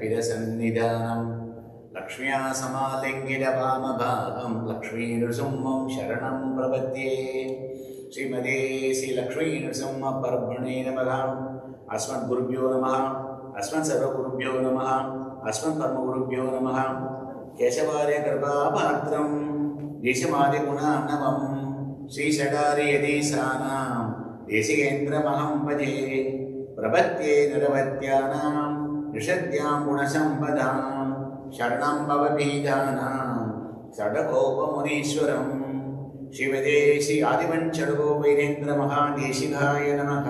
कल्पितसन्निधानम् लक्ष्म्या समालिङ्गितवामभागं लक्ष्मीनृसिंहं शरणं प्रपद्ये। श्रीमते श्रीलक्ष्मीनृसिंह परब्रह्मणे नमः। अस्मद्गुरुभ्यो नमः, अस्मत्सर्वगुरुभ्यो नमः, अस्मत्परमगुरुभ्यो नमः। केशवार्य कृपापात्रं देशमादिगुणार्णवं श्रीषडार्यदेशानां देशिकेन्द्रमहं भजे। प्रपद्ये नरवत्यानां निषद्यां गुणसम्पदां शरणं भवभीतानां षडगोपमुनीश्वरं। शिवदे श्री आदिवञ्चडगो वैरेन्द्रमहादेशिकाय नमः।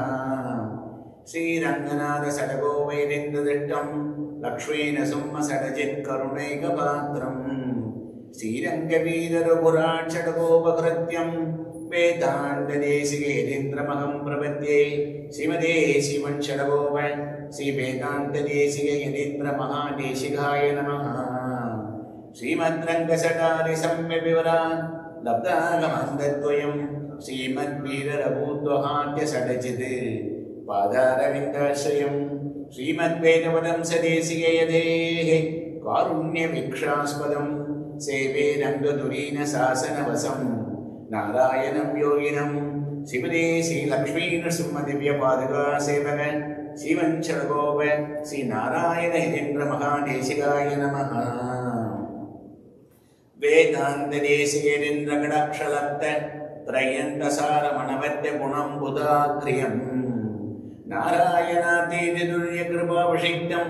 श्रीरङ्गनाथ षडगो वैरेन्द्रदृष्टं लक्ष्मीनृसिंह षडजित्करुणैकपात्रं श्रीरङ्गवीररघुराट् षडगोपकृत्यं वेदान्तदेशिकेन्द्रमहं प्रपद्ये। श्रीमते शिवञ्षडगोप श्री वेदान्तदेशिकेन्द्रमहादेशिकाय नमः। श्रीमद्रङ्गषडारिसम्यविवरान् लब्धागमन्दद्वयं श्रीमद्वीररघुद्वहाट्य षडजित् पादारविन्दाश्रयं श्रीमद्वेदवदं सदेशिकयदेः कारुण्यवीक्षास्पदं सेवे रङ्गधुरीनशासनवसं नारायणं योगिनं। श्रीमते श्रीलक्ष्मीनृसिंहदिव्यपादुका सेवक श्रीवञ्षडगोप श्रीनारायणहिरेन्द्रमहादेशिकाय नमः। वेदान्तदेशिकेन्द्रकटाक्षलब्ध त्रयन्तसारमणवद्यगुणं बुधाग्र्यं नारायणातीतिदुर्यकृपाभिषिक्तं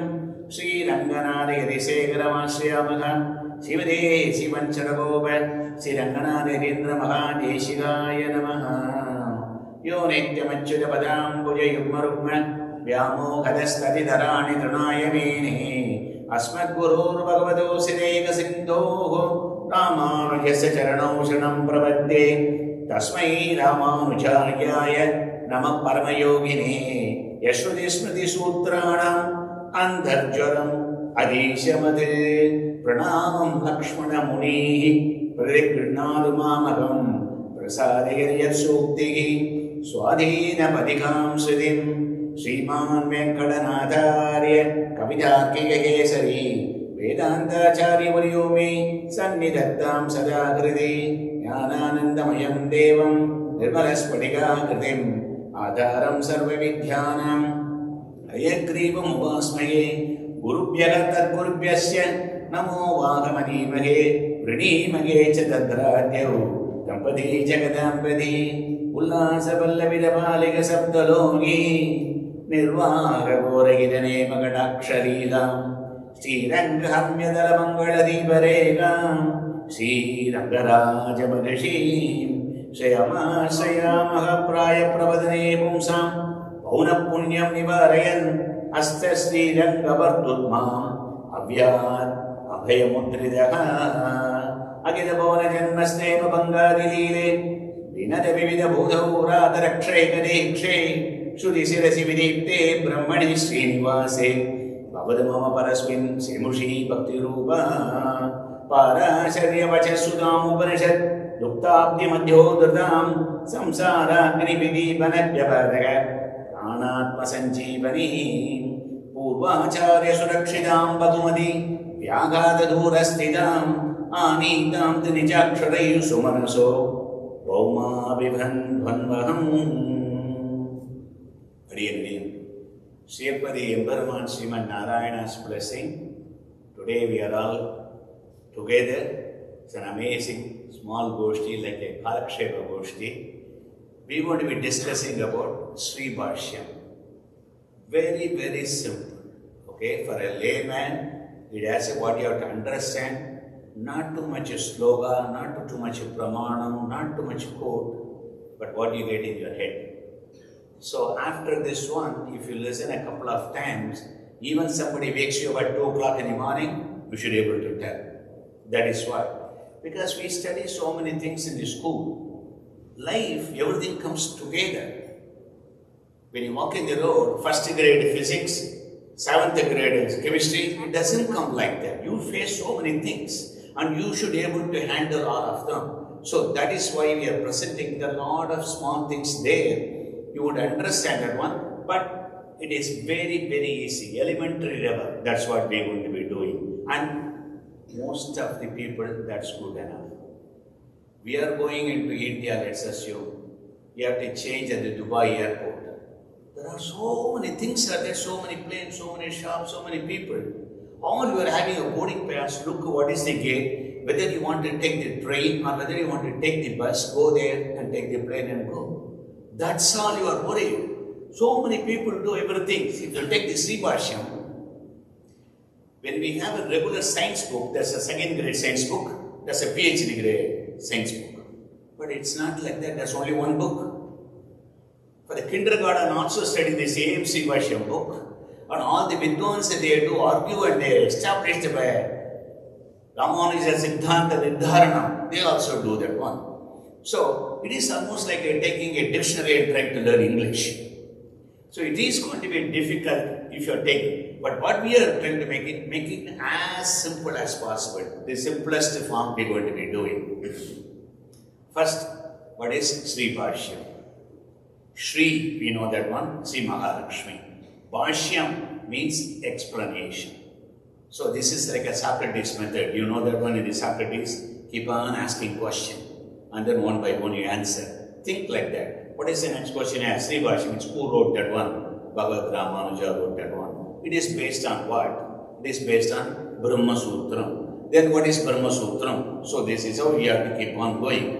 श्रीरङ्गनाथयतिशेखरमाश्रयामः। शिवदे शिवञ्षडगोप श्रीरङ्गनाथयतीन्द्रमहादेशिकाय नमः। यो नित्यमच्युतपदाम्बुजयुग्मरुग्म व्यामोहदस्ततिधराणि तृणाय मेने अस्मद्गुरोर्भगवतोऽस्य दैकसिन्धोः रामानुजस्य चरणौ शरणं प्रपद्ये। तस्मै रामानुजार्याय नमः परमयोगिने। यश्रुतिस्मृतिसूत्राणाम् अन्तर्ज्वरम् अधीशमत् प्रणामं लक्ष्मणमुनिः प्रतिगृह्णातु मामहं प्रसादयत्सूक्तिः स्वाधीनपदिकां श्रुतिं। श्रीमान् वेङ्कटनाथार्य कवितार्किककेसरी वेदान्ताचार्यवर्यो मे सन्निधत्तां सदा हृदि। ज्ञानानन्दमयं देवं निर्मलस्फटिकाकृतिम् आधारं सर्वविद्यानाम् हयग्रीवमुपास्महे। गुरुभ्यः तद्गुरुभ्यश्च नमो वागमनीमहे वृणीमहे च तद्राद्यौ दम्पती जगदाम्बती उल्लासपल्लविदबालिकसप्तलोकी निर्वाहघोरहितनेमकटाक्षरीलां श्रीरङ्गहम्यदलमङ्गलदीपरेखां श्रीरङ्गराजमहर्षीं श्रयमाश्रयामः प्रायप्रवदने पुंसां पौनःपुण्यं निवारयन् हस्तश्रीरङ्गवर्तुद्माम् अव्यात् अभयमुद्रितः अखिलभुवनजन्मस्तेम बङ्गादिलीले विनदविविधभूतौ रातरक्षैकदीक्षे श्रुतिशिरसि विदीप्ते ब्रह्मणि श्रीनिवासे भवतु मम परस्मिन् श्रीमुषी भक्तिरूपा पाराशर्यवचःसुतामुपनिषत् लुप्ताब्धिमध्योद्धृतां संसाराग्निविदीपनव्यपादक प्राणात्मसञ्जीवनी पूर्वाचार्यसुरक्षितां बधुमती व्याघातदूरस्थिताम् आनीतां तु निजाक्षरैः सुमनसो भौमाभिभन्वहम्। Sripadi Emperman Sriman Narayana's blessing. Today we are all together. It's an amazing small goshti, like a Kalakshepa goshti. We want to be discussing about Sri Bhashyam. Very, very simple. Okay, for a layman, it has what you have to understand. Not too much sloga, not too much pramanam, not too much quote, but what you get in your head. So after this one, if you listen a couple of times, even somebody wakes you up at 2 o'clock in the morning, you should be able to tell. That is why. Because we study so many things in the school. Life, everything comes together. When you walk in the road, first grade physics, 7th grade chemistry, it doesn't come like that. You face so many things and you should be able to handle all of them. So that is why we are presenting a lot of small things there. You would understand that one. But it is very, very easy. Elementary level, that's what we are going to be doing. And most of the people, that's good enough. We are going into India, let's assume. You have to change at the Dubai airport. There are so many things, are there, so many planes, so many shops, so many people. All you are having a boarding pass, look what is the gate, whether you want to take the train or whether you want to take the bus, go there and take the plane and go. That's all you are worried. So many people do everything. If you take the Bhashyam, when we have a regular science book, there's a second grade science book, there's a PhD grade science book. But it's not like that, there's only one book. For the kindergarten also study the same Bhashyam book. And all the Vidwans they do argue and they established by Ramanuja Siddhanta Niddharana, they also do that one. So it is almost like taking a dictionary and trying to learn English. So it is going to be difficult if you are taking. But what we are trying to make it as simple as possible. The simplest form we are going to be doing. First, what is Sri Bhashyam? Shri, we know that one, Sri Mahalakshmi. Bhashyam means explanation. So this is like a Socrates method. You know that one in the Socrates. Keep on asking question and then one by one you answer. Think like that. What is the next question? Sri Bhashyam, who wrote that one? Bhagavad Ramanuja wrote that one. It is based on what? It is based on Brahma Sutram. Then what is Brahma Sutram? So this is how we have to keep on going.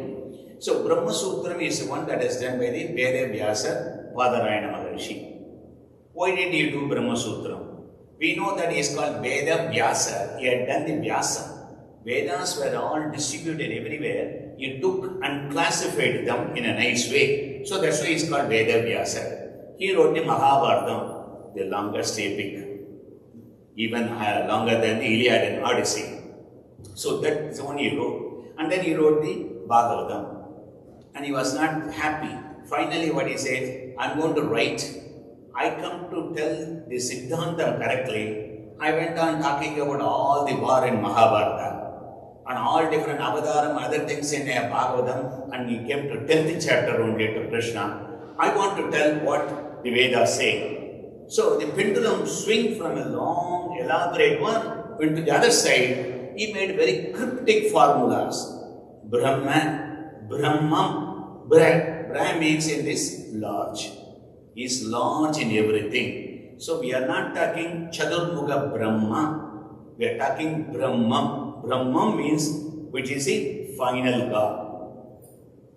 So Brahma Sutram is the one that is done by the Veda Vyasa Badarayana Maharshi. Why did he do Brahma Sutram? We know that he is called Veda Vyasa. He had done the Vyasa. Vedas were all distributed everywhere. He took and classified them in a nice way. So that's why he is called Veda Vyasa. He wrote the Mahabharata, the longest epic, even longer than the Iliad and Odyssey. So that's the one he wrote. And then he wrote the Bhagavatam. And he was not happy. Finally what he said, I'm going to write. I come to tell the Siddhantam correctly. I went on talking about all the war in Mahabharata and all different avadaram, other things in Bhagavatam, and he came to 10th chapter only to Krishna. I want to tell what the Vedas say. So the pendulum swing from a long, elaborate one into the other side. He made very cryptic formulas. Brahman, Brahmam, Bra means in this large. He is large in everything. So we are not talking Chadurmukha Brahma. We are talking Brahmam. Brahmam means which is the final God.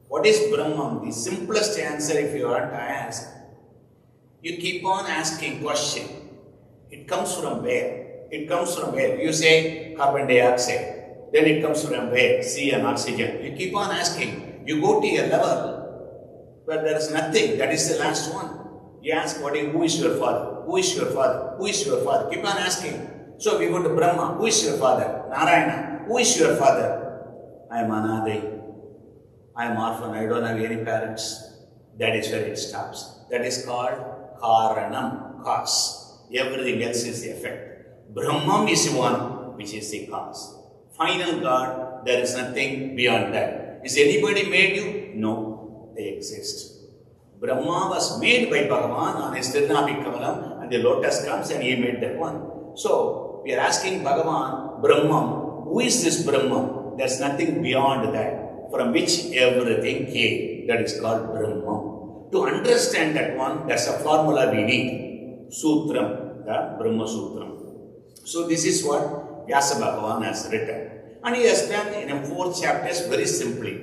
What is Brahmam? The simplest answer if you are to ask. You keep on asking question. It comes from where? It comes from where? You say carbon dioxide. Then it comes from where? C and oxygen. You keep on asking. You go to a level where there is nothing. That is the last one. You ask, who is your father? Who is your father? Who is your father? Keep on asking. So we go to Brahma. Who is your father? Narayana. Who is your father? I am Anadai. I am orphan. I don't have any parents. That is where it stops. That is called Karanam, cause. Everything else is the effect. Brahman is the one which is the cause. Final God, there is nothing beyond that. Is anybody made you? No, they exist. Brahma was made by Bhagavan on his Tirnabhi Kamalam and the lotus comes and he made that one. So, we are asking Bhagavan, Brahman, who is this Brahman? There is nothing beyond that, from which everything came. That is called Brahman. To understand that one, that's a formula we need. Sutram, the Brahma Sutram. So, this is what Vyasa Bhagavan has written. And he has done in 4 chapters very simply.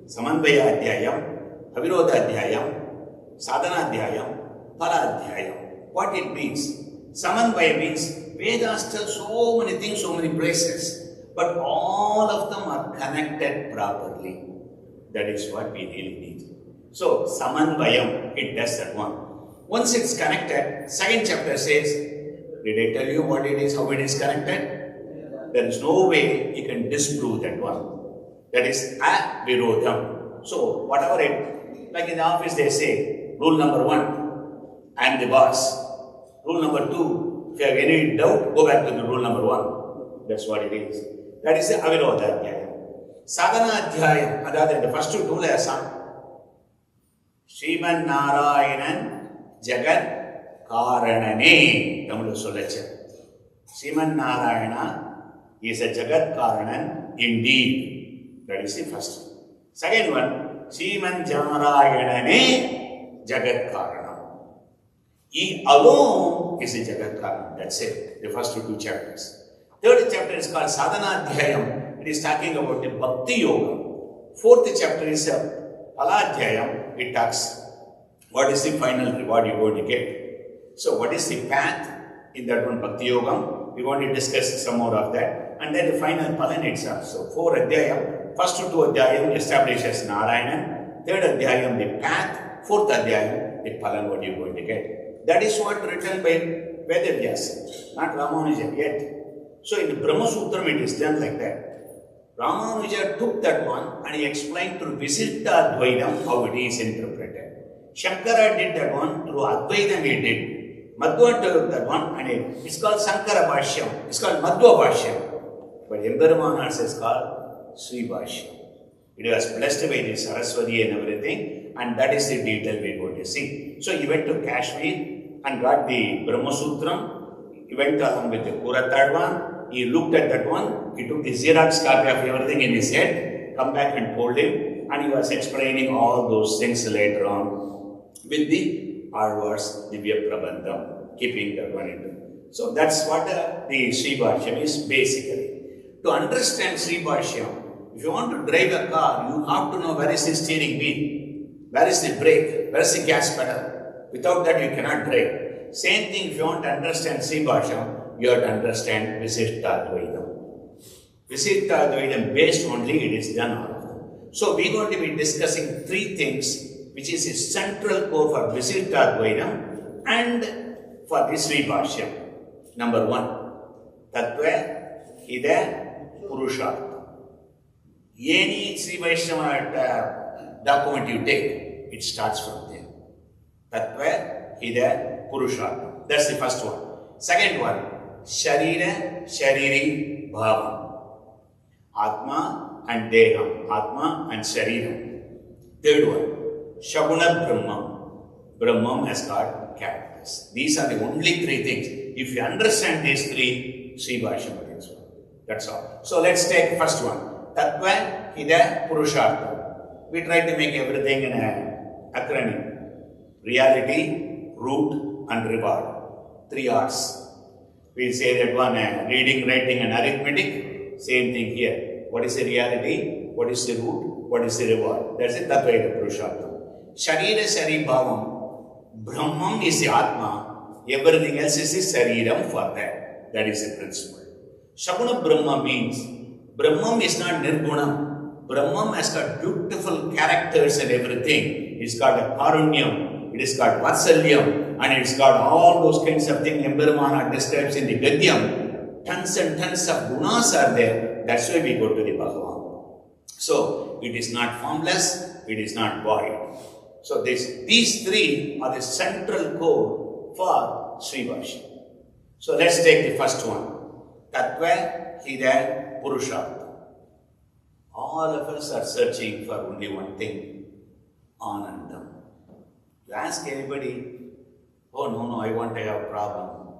Samanvaya Adhyayam, Avirodha Adhyayam, Sadhana Adhyayam, Phala Adhyayam. What it means? Samanvaya means Vedas tell so many things, so many places, but all of them are connected properly. That is what we really need. So, Samanvayam, it does that one. Once it's connected, 2nd chapter says, did I tell you what it is, how it is connected? There is no way you can disprove that one. That is Avirodham. So, whatever it, like in the office they say, rule number 1, I am the boss. Rule number 2, if you have any doubt, go back to the rule number 1. That's what it is. That is the Avirodha Adhyayam. Sadhana Adhyayam, that the first 2 layers are Sriman Narayanan Jagat Karanane, Tamil Solacha. Sriman Narayana is a Jagat Karanan indeed. That is the first. Second one, Sriman Jarayanane Jagat Karana. He alone is a Jagat Karana. That's it. The first two chapters. Third chapter is called Sadhana Dhyayam. It is talking about the Bhakti Yoga. Fourth chapter is Paladhyayam. It talks what is the final reward you are going to get. So what is the path in that one Bhakti Yogam? We want to discuss some more of that. And then the final Palan itself. So 4 Adhyayam. First 2 Adhyayam establishes Narayana. Third Adhyayam the path. Fourth Adhyayam the Palan what you are going to get. That is what written by Vedavyasa, not Ramanuja yet. So in the Brahma Sutram it is done like that. Ramanuja took that one and he explained through Visiddha Advaitam how it is interpreted. Shankara did that one through Advaitam he did. Madhva took that one and it's called Sankara Bhashyam. It's called Madhva Bhashyam. But Emperuman's is called Sri Bhashyam. It was blessed by the Saraswati and everything, and that is the detail we are going to see. So he went to Kashmir and got the Brahma Sutram. He went along with the Puratadvan. He looked at that one. He took the Xerox copy of everything in his head, come back and told him, and he was explaining all those things later on with the Arvars Divya Prabandham, keeping that one into. So that's what the Sri Bhashyam is basically. To understand Sri Bhashyam, if you want to drive a car, you have to know where is the steering wheel, where is the brake, where is the gas pedal. Without that, you cannot drive. Same thing, if you want to understand Sri Bhashyam, you have to understand Visiddha Advaitam. Visiddha Advaitam based only, it is done all of them. So we are going to be discussing 3 things, which is a central core for Visiddha Advaitam and for the Sri Bhashyam. Number 1, Tattva Hida Purushartha. Any Sri Vaishnava document you take, it starts from there. Tattva Hida Purushartha. That's the first one. Second one, Sharira Shariri Bhavam. Atma and Deham. Atma and Shariram. Third one, Shaguna Brahmam. Brahmam has got characters. These are the only 3 things. If you understand these 3, Sri Bhashyam is one. That's all. So let's take first one. Tattva Hida Purushartha. We try to make everything in an acronym. Reality, root and reward. 3 R's. We say that one reading, writing and arithmetic. Same thing here. What is the reality? What is the root? What is the reward? That's it. Tattva Hida Purushartha. Sharira Shari Bhavam. Brahmam is the Atma. Everything else is the Sariram for that. That is the principle. Shaguna Brahma means Brahmam is not Nirgunam. Brahmam has got beautiful characters and everything. It's got a Karunyam, it has got Vatsalyam, and it's got all those kinds of things Emperumana describes in the Gadyam. Tons and tons of gunas are there. That's why we go to the Bhagavan. So, it is not formless, it is not void. So, these 3 are the central core for Sri Bhashyam. So, let's take the first one. Tattva Hida Purushartha. All of us are searching for only one thing, Anandam. You ask anybody, oh no, I want to have a problem.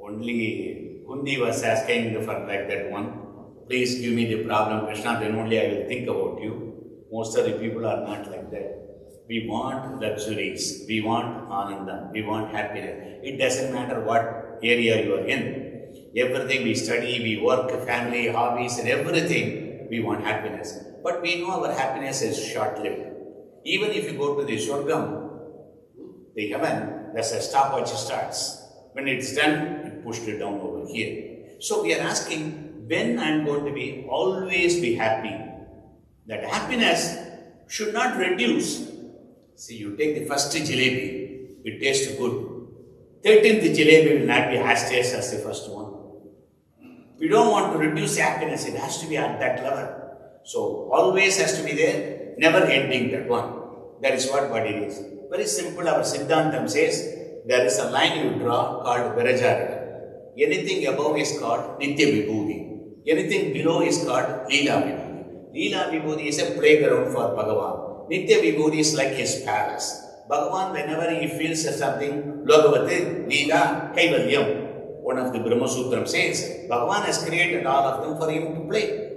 Only Hundi was asking for like that one. Please give me the problem, Krishna, then only I will think about you. Most of the people are not like that. We want luxuries, we want Anandam, we want happiness. It doesn't matter what area you are in. Everything we study, we work, family, hobbies and everything, we want happiness. But we know our happiness is short-lived. Even if you go to the Swargam, the heaven, that's a stopwatch starts. When it's done, it pushed it down over here. So we are asking, when I'm going to be always be happy? That happiness should not reduce. See, you take the first jalebi, it tastes good. 13th jalebi will not be as tasty as the first one. We don't want to reduce happiness, it has to be at that level. So, always has to be there, never ending that one. That is what body is. Very simple, our Siddhantam says, there is a line you draw called Rajagopalan. Anything above is called Nitya Vibhuti. Anything below is called Leela Vibhuti. Leela Vibhuti is a playground for Bhagavan. Nitya Vibhuti is like his palace. Bhagavan, whenever he feels something, Logavati, Leela, Kaivalyam, one of the Brahma Sutram says, Bhagavan has created all of them for him to play.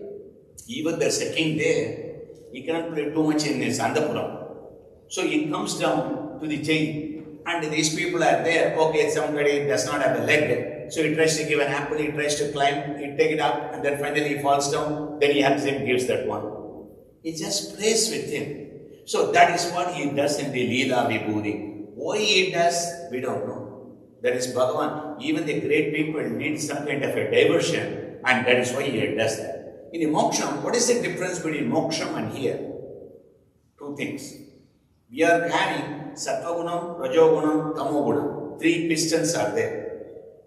Even there's a king there, he cannot play too much in his Andapuram. So he comes down to the jail, and these people are there. Okay, somebody does not have a leg, so he tries to give an apple, he tries to climb, he take it up, and then finally he falls down, then he has him, gives that one. He just plays with him. So that is what he does in the Leela Vibhuti. Why he does, we don't know. That is Bhagavan. Even the great people need some kind of a diversion, and that is why he does that. In the Moksham, what is the difference between Moksham and here? Two things. We are having Sattva-gunam, Rajogunam, Tamo-gunam. Three pistons are there.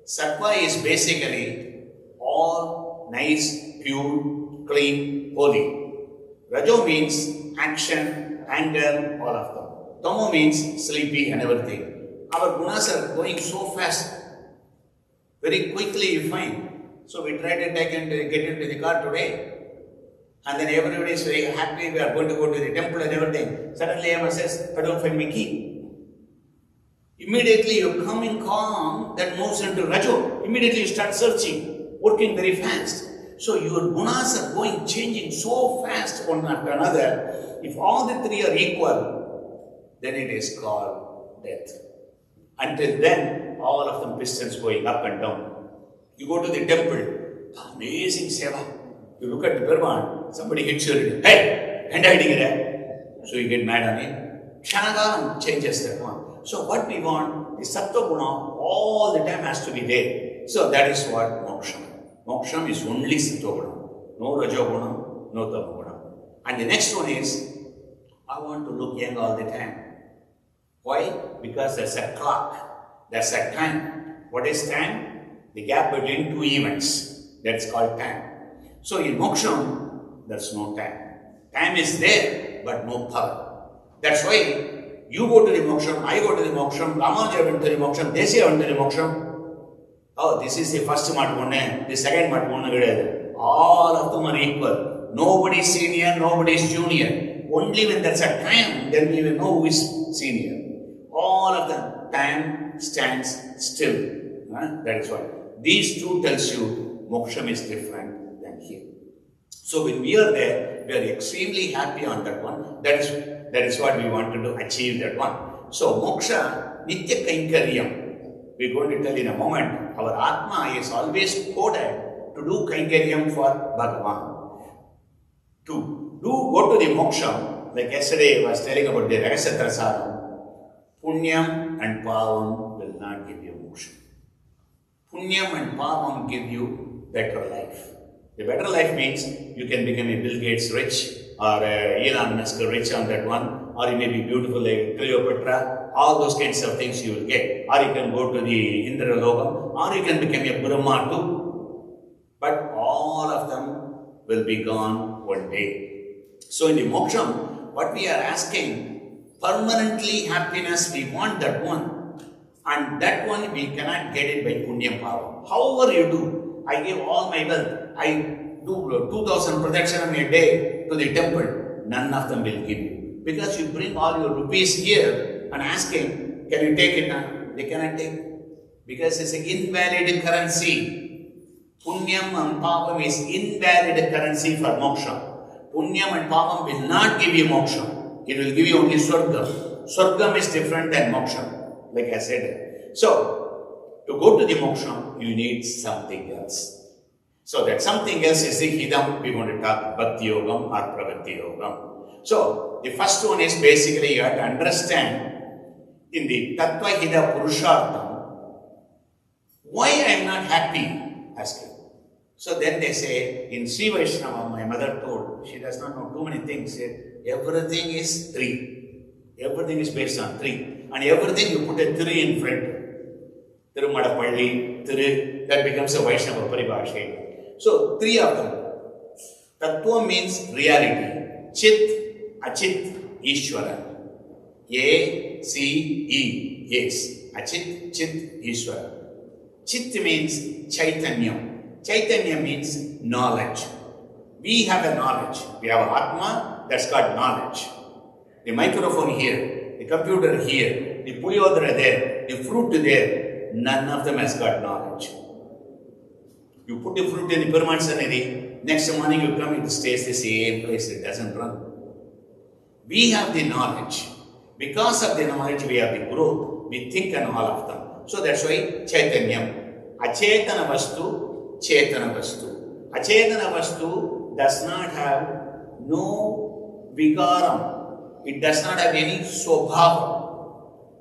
Sattva is basically all nice, pure, clean, holy. Rajo means action, anger, all of them. Tamo means sleepy and everything. Our gunas are going so fast. Very quickly you find. So we try to get into the car today. And then everybody is very happy, we are going to go to the temple and everything. Suddenly Emma says, I don't find my key. Immediately you come in calm, that moves into Rajo. Immediately you start searching, working very fast. So your gunas are going, changing so fast one after another. If all the three are equal, then it is called death. Until then, all of them pistons going up and down. You go to the temple, amazing seva. You look at the Brahman, somebody hits you, hey, and I did it. So you get mad on him. Kshanagaram changes that one. So what we want, the Sattva Guna all the time has to be there. So that is what Moksham. Moksham is only Sattva Guna. No Rajo Guna, no Tamo Guna. And the next one is, I want to look young all the time. Why? Because there's a clock. There's a time. What is time? The gap between two events. That's called time. So in Moksham, there's no time. Time is there, but no power. That's why you go to the Moksham, I go to the Moksham, Ramanuja went to the Moksham, Desiya went to the Moksham. Oh, this is the first mat one, the second mat one. All of them are equal. Nobody is senior, nobody is junior. Only when there's a time, then we will know who is senior. All of them, time stands still. That is why. These two tells you Moksham is different than here. So when we are there, we are extremely happy on that one. That is what we wanted to achieve, that one. So Moksha, Nitya Kainkaryam. We are going to tell in a moment, our Atma is always coded to do Kainkaryam for Bhagavan. To go to the Moksha, like yesterday I was telling about the Rahasya Prasadam, Punyam and Pavam will not give you Moksha. Punyam and Pavam give you better life. The better life means you can become a Bill Gates rich, or Elon Musk rich on that one, or you may be beautiful like Cleopatra. All those kinds of things you will get. Or you can go to the Indra Lokam, or you can become a Brahma too. But all of them will be gone one day. So in the Moksham, what we are asking, permanently happiness, we want that one. And that one we cannot get it by Punyam Pavam. However you do, I give all my wealth. I do 2,000 protection a day to the temple. None of them will give you. Because you bring all your rupees here and asking, can you take it now? They cannot take it. Because it's an invalid currency. Punyam and Pavam is invalid currency for moksha. Punyam and Pavam will not give you moksha. It will give you only Swargam. Swargam is different than moksha, like I said. So, to go to the moksha, you need something else. So that something else is the Hidam, we want to talk Bhakti Yogam or Pravatti Yogam. So, the first one is basically you have to understand in the Tattva Hida Purushartham, why I am not happy, asking. So then they say, in Sri Vaishnava, my mother told, she does not know too many things, everything is three. Everything is based on three. And everything you put a three in front. Tirumadapalli, Thiru, that becomes a Vaishnava Paribhasha. So, three of them. Tattva means reality. Chit, Achit, Ishvara. A, C, E. Yes. Achit, Chit, Ishvara. Chit means Chaitanya. Chaitanya means knowledge. We have a knowledge. We have Atma, that's got knowledge. The microphone here, the computer here, the puliyodara there, the fruit there, none of them has got knowledge. You put the fruit in the Perumal Sannidhi, next morning you come, it stays the same place, it doesn't run. We have the knowledge. Because of the knowledge, we have the growth. We think on all of them. So that's why Chaitanyam. Achetana Vastu, Chetana Vastu. Achetana Vastu does not have no Vikaram. It does not have any Swabhava.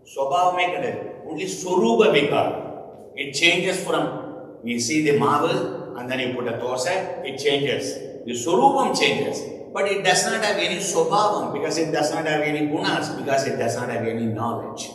Swabhava make it only Swarupa Vikaram. It changes from, we see the marble and then you put a dosa, it changes. The Swarupam changes. But it does not have any Swabhavam because it does not have any gunas, because it does not have any knowledge.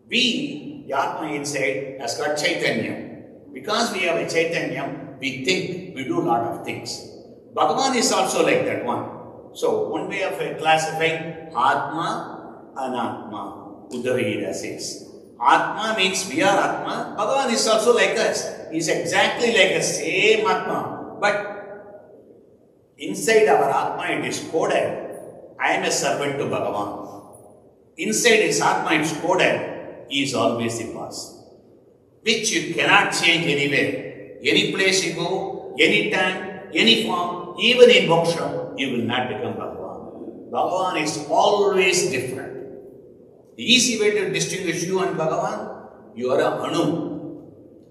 We, the Atma inside, has got Chaitanya. Because we have a Chaitanya, we think, we do a lot of things. Bhagavan is also like that one. So, one way of classifying Atma, Anatma, Uddhavira says. Atma means we are Atma, Bhagavan is also like us. He is exactly like us, same Atma. But inside our Atma it is coded, I am a servant to Bhagavan. Inside his Atma it is coded, he is always the boss. Which you cannot change anywhere. Any place you go, any time, any form, even in moksha, you will not become Bhagavan. Bhagavan is always different. The easy way to distinguish you and Bhagavan, you are a Anu.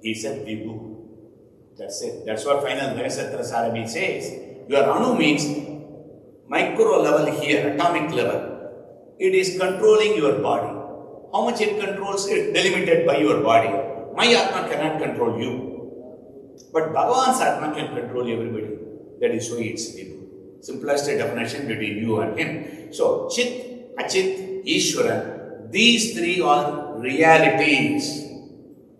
He is a Vibhu. That's it. That's what final Ganesatra Sarabhi says. Your Anu means micro level here, atomic level. It is controlling your body. How much it controls is delimited by your body. My Atma cannot control you. But Bhagavan's Atma can control everybody. That is why it's Vibhu. Simplest definition between you and him. So, Chit, Achit, Ishwaran, these three are realities.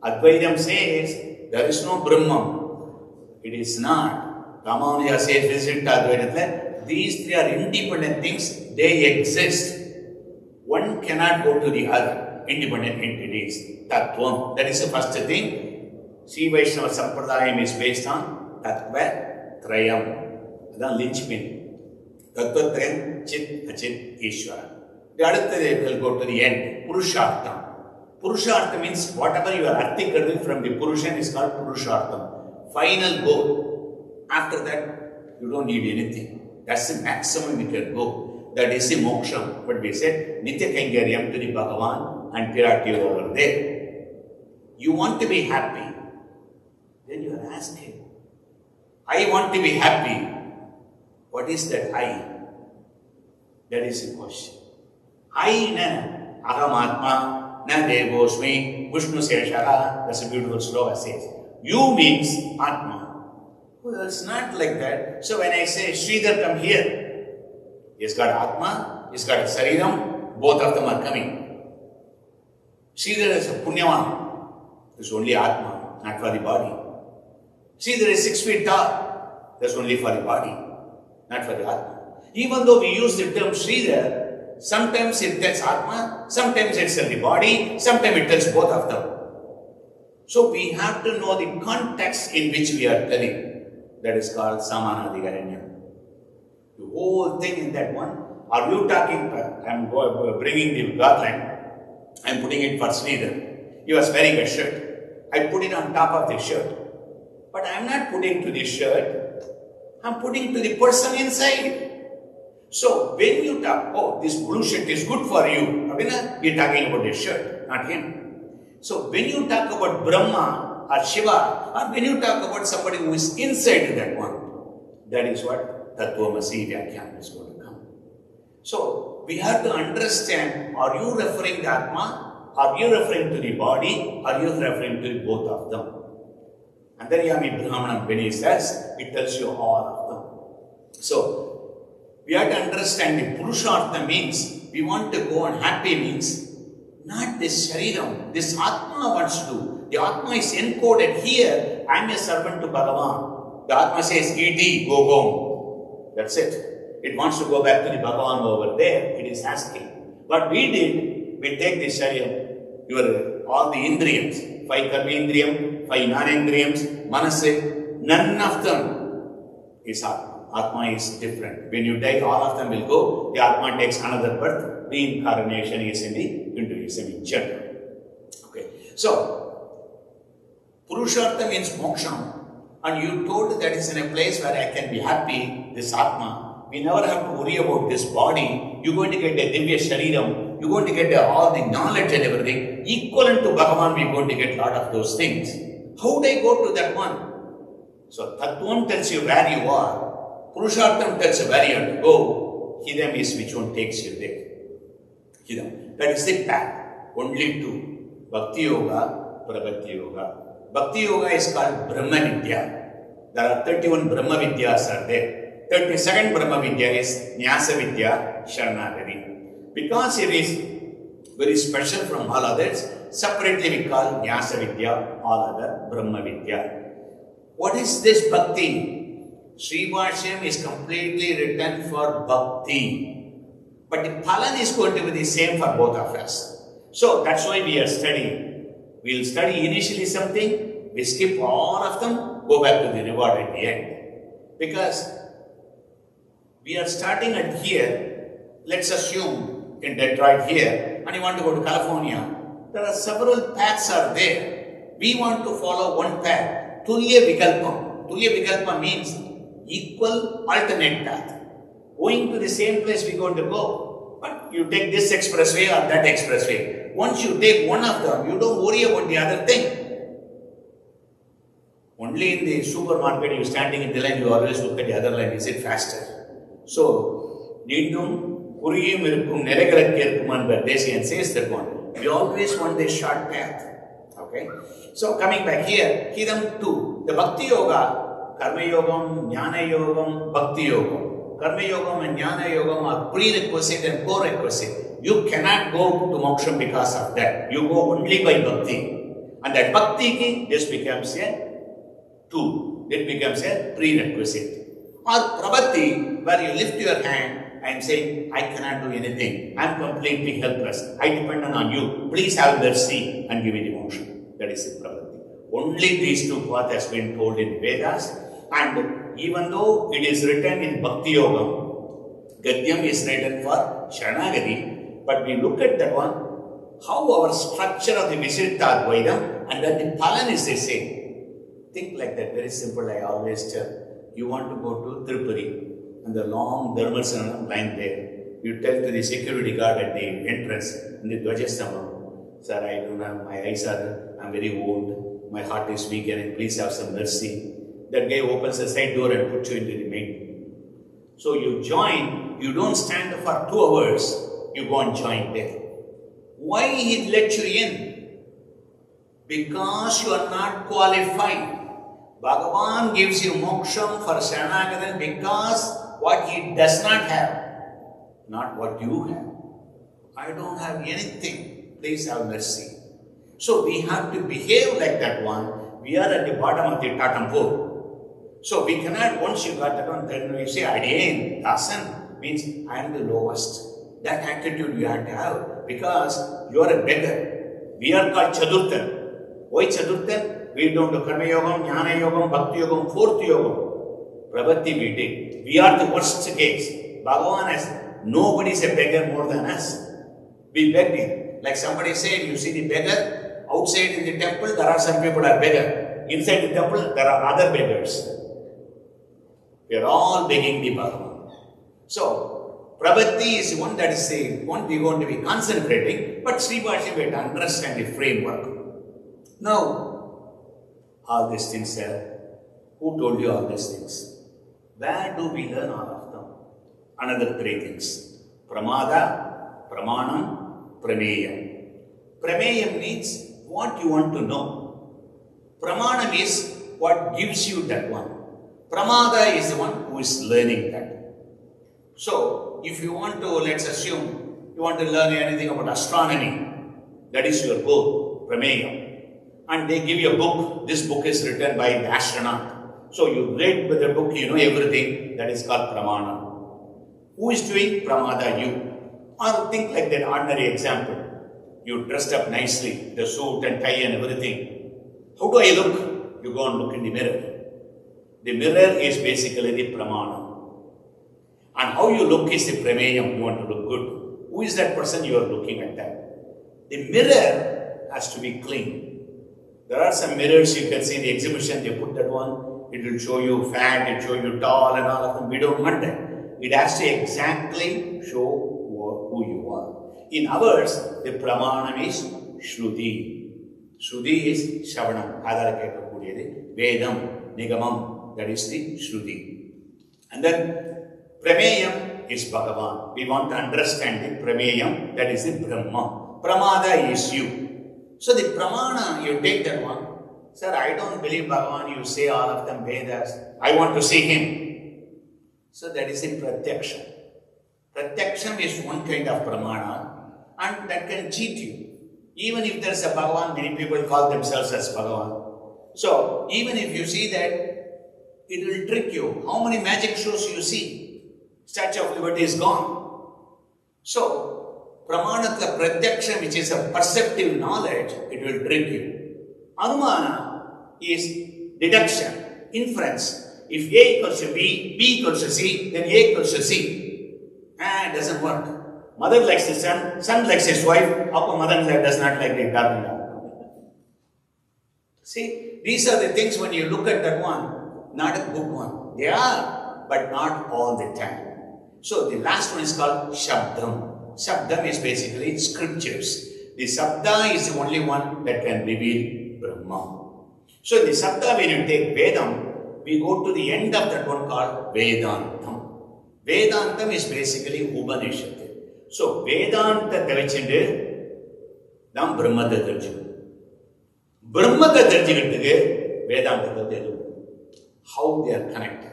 Advaitam says, there is no Brahman. It is not. Ramanuja says, visit Advaita. These three are independent things. They exist. One cannot go to the other. Independent entities. Tattvam. That is the first thing. Sri Vaishnava Sampradayam is based on Tattva Trayam. That's linchpin. Tattva Trayam, Chit, Achit, Ishvara. The other will go to the end. Purushartham. Purushartham means whatever you are articulating from the Purushan is called Purushartham. Final goal. After that, you don't need anything. That's the maximum you can go. That is the moksha. But we said, Nitya Kangaryam to the Bhagavan and Pirati over there. You want to be happy. Then you are asking, I want to be happy. What is that I? That is the question. I na Agamatma. Na Devosmi, Vishnu Seshara, that's a beautiful sloka says. You means Atma. Well, it's not like that. So when I say Sridhar come here, he's got Atma, he's got Sariram, both of them are coming. Sridhar is a Punyavan, there's only Atma, not for the body. Sridhar is 6 feet tall, that's only for the body, not for the Atma. Even though we use the term Sridhar, sometimes it tells Atma, sometimes it tells the body, sometimes it tells both of them. So we have to know the context in which we are telling. That is called Samanadigaranyam. The whole thing in that one. Are you talking, I am bringing the garland, I am putting it for Sridhar. He was wearing a shirt. I put it on top of the shirt. But I am not putting to the shirt, I am putting to the person inside. So, when you talk, oh, this blue shirt is good for you, Abhina, you are talking about his shirt, not him. So, when you talk about Brahma or Shiva, or when you talk about somebody who is inside that one, that is what Tattvamasi Vyakhyan is going to come. So, we have to understand, are you referring to Atma, are you referring to the body, are you referring to both of them? Antaryami Brahmanam, when he says, it tells you all of them. So, we have to understand the Purushartha means, we want to go on happy means, not this Shariram, this Atma wants to do. The Atma is encoded here, I am a servant to Bhagavan. The Atma says, E.T., go home. That's it. It wants to go back to the Bhagavan over there, it is asking. What we did, we take this Shariram, all the Indriyams, 5 Karma Indriyam, 5 Jnanendriyams, Manase, none of them is Atma. Atma is different. When you die, all of them will go. The Atma takes another birth. Reincarnation is in the Hinduism in general. Okay. So, Purushartha means moksha. And you told that is in a place where I can be happy, this Atma. We never have to worry about this body. You're going to get a Divya Shariram. You're going to get all the knowledge and everything. Equivalent to Bhagavan, we're going to get a lot of those things. How would I go to that one? So, Tattvam tells you where you are. Purushartham tells you where you have to go. Hidam is which one takes you there. Hidam. That is the path. Only two. Bhakti Yoga, Prabhati Yoga. Bhakti Yoga is called Brahma Vidya. There are 31 Brahma Vidyas are there. 32nd Brahma Vidya is Nyasa Vidya, Sharanagati. Because it is very special from all others, separately we call Nyasa Vidya, all other Brahma Vidya. What is this Bhakti? Sri Bhashyam is completely written for Bhakti. But the Palan is going to be the same for both of us. So that's why we are studying. We'll study initially something, we skip all of them, go back to the reward at the end. Because we are starting at here, let's assume in Detroit here, and you want to go to California, there are several paths are there. We want to follow one path, Tulya Vikalpam. Tulya Vikalpam means equal alternate path. Going to the same place we're going to go, but you take this expressway or that expressway. Once you take one of them, you don't worry about the other thing. Only in the supermarket, you standing in the line, you always look at the other line, is it faster? So, Nindum, Kuriyum Irkum, Neregarakirkum, and Desian says that one. We always want this short path. Okay? So, coming back here, Hidam 2, the Bhakti Yoga, Karma Yogam, Jnana Yogam, Bhakti Yogam. Karma Yogam and Jnana Yogam are prerequisite and co-requisite. You cannot go to moksha because of that. You go only by bhakti. And that bhakti ki, this becomes a 2. It becomes a prerequisite. Or prabhati, where you lift your hand and saying, I cannot do anything. I am completely helpless. I depend on you. Please have mercy and give me the moksha. That is the prabhati. Only these two paths has been told in Vedas. And even though it is written in Bhakti Yoga, Gadyam is written for Sharanagati. But we look at that one, how our structure of the Visiritta Advaita and then the Palan is the same. Think like that, very simple. I always tell. You want to go to Tirupati and the long Dharmasana line there. You tell to the security guard at the entrance in the Dvajastambha, Sir, I don't have, my eyes are, I'm very old, my heart is weak and please have some mercy. That guy opens the side door and puts you into the main. So you join, you don't stand for 2 hours. You go and join there. Why he let you in? Because you are not qualified. Bhagavan gives you moksham for Sharanagadan because what he does not have, not what you have. I don't have anything. Please have mercy. So we have to behave like that one. We are at the bottom of the Tatam pole. So we cannot, once you got that one, then we say, Adiyan, Dasan, means I am the lowest. That attitude you have to have because you are a beggar. We are called Chadurthan. Why Chadurthan? We don't do Karma Yogam, Jnana Yogam, Bhakti Yogam, 4th Yogam. Prabhati we did. We are the worst case. Bhagavan has, nobody is a beggar more than us. We begged him. Like somebody said, you see the beggar, outside in the temple, there are some people are beggar. Inside the temple, there are other beggars. We are all begging the Bhagavan. So, Prabhati is one that is the one we are going to be concentrating, but Sri Bhashyam will understand the framework. Now, all these things, sir, who told you all these things? Where do we learn all of them? Another 3 things. Pramada, Pramanam, Prameyam. Prameyam means what you want to know. Pramanam is what gives you that one. Pramada is the one who is learning that. So, if you want to, let's assume, you want to learn anything about astronomy, that is your goal, Prameyam. And they give you a book, this book is written by the astronaut. So you read with the book, you know everything, that is called Pramana. Who is doing Pramada? You. Or think like that ordinary example. You dressed up nicely, the suit and tie and everything. How do I look? You go and look in the mirror. The mirror is basically the Pramana. And how you look is the prameyam. You want to look good. Who is that person you are looking at that? The mirror has to be clean. There are some mirrors you can see in the exhibition. They put that one. It will show you fat, it will show you tall and all of them. We don't want that. It has to exactly show who you are. In ours, the pramanam is Shruti. Shruti is Shavanam. Vedam, Nigamam. That is the Shruti. And then Prameyam is Bhagavan. We want to understand the Prameyam. That is the Brahma. Pramada is you. So the Pramana, you take that one. Sir, I don't believe Bhagavan. You say all of them Vedas. I want to see him. So that is the Pratyaksham. Pratyaksham is one kind of Pramana and that can cheat you. Even if there is a Bhagavan, many people call themselves as Bhagavan. So even if you see that, it will trick you. How many magic shows you see? Statue of Liberty is gone. So Pramanatla Pratyaksham, which is a perceptive knowledge, it will trick you. Anumana is deduction, inference. If A equals to B, B equals to C, then A equals to C. It doesn't work. Mother likes his son, son likes his wife, upper mother does not like the daughter. See, these are the things when you look at that one, not a good one. They are, but not all the time. So the last one is called Shabdam. Shabdam is basically scriptures. The Sabda is the only one that can reveal Brahma. So in the Sabda, when you take Vedam, we go to the end of that one called Vedantam. Vedantam is basically Upanishad. So Vedanta Tavichindu, Nam Brahma Dadarju. Brahma Dadarju Vedanta Dadarju. How they are connected.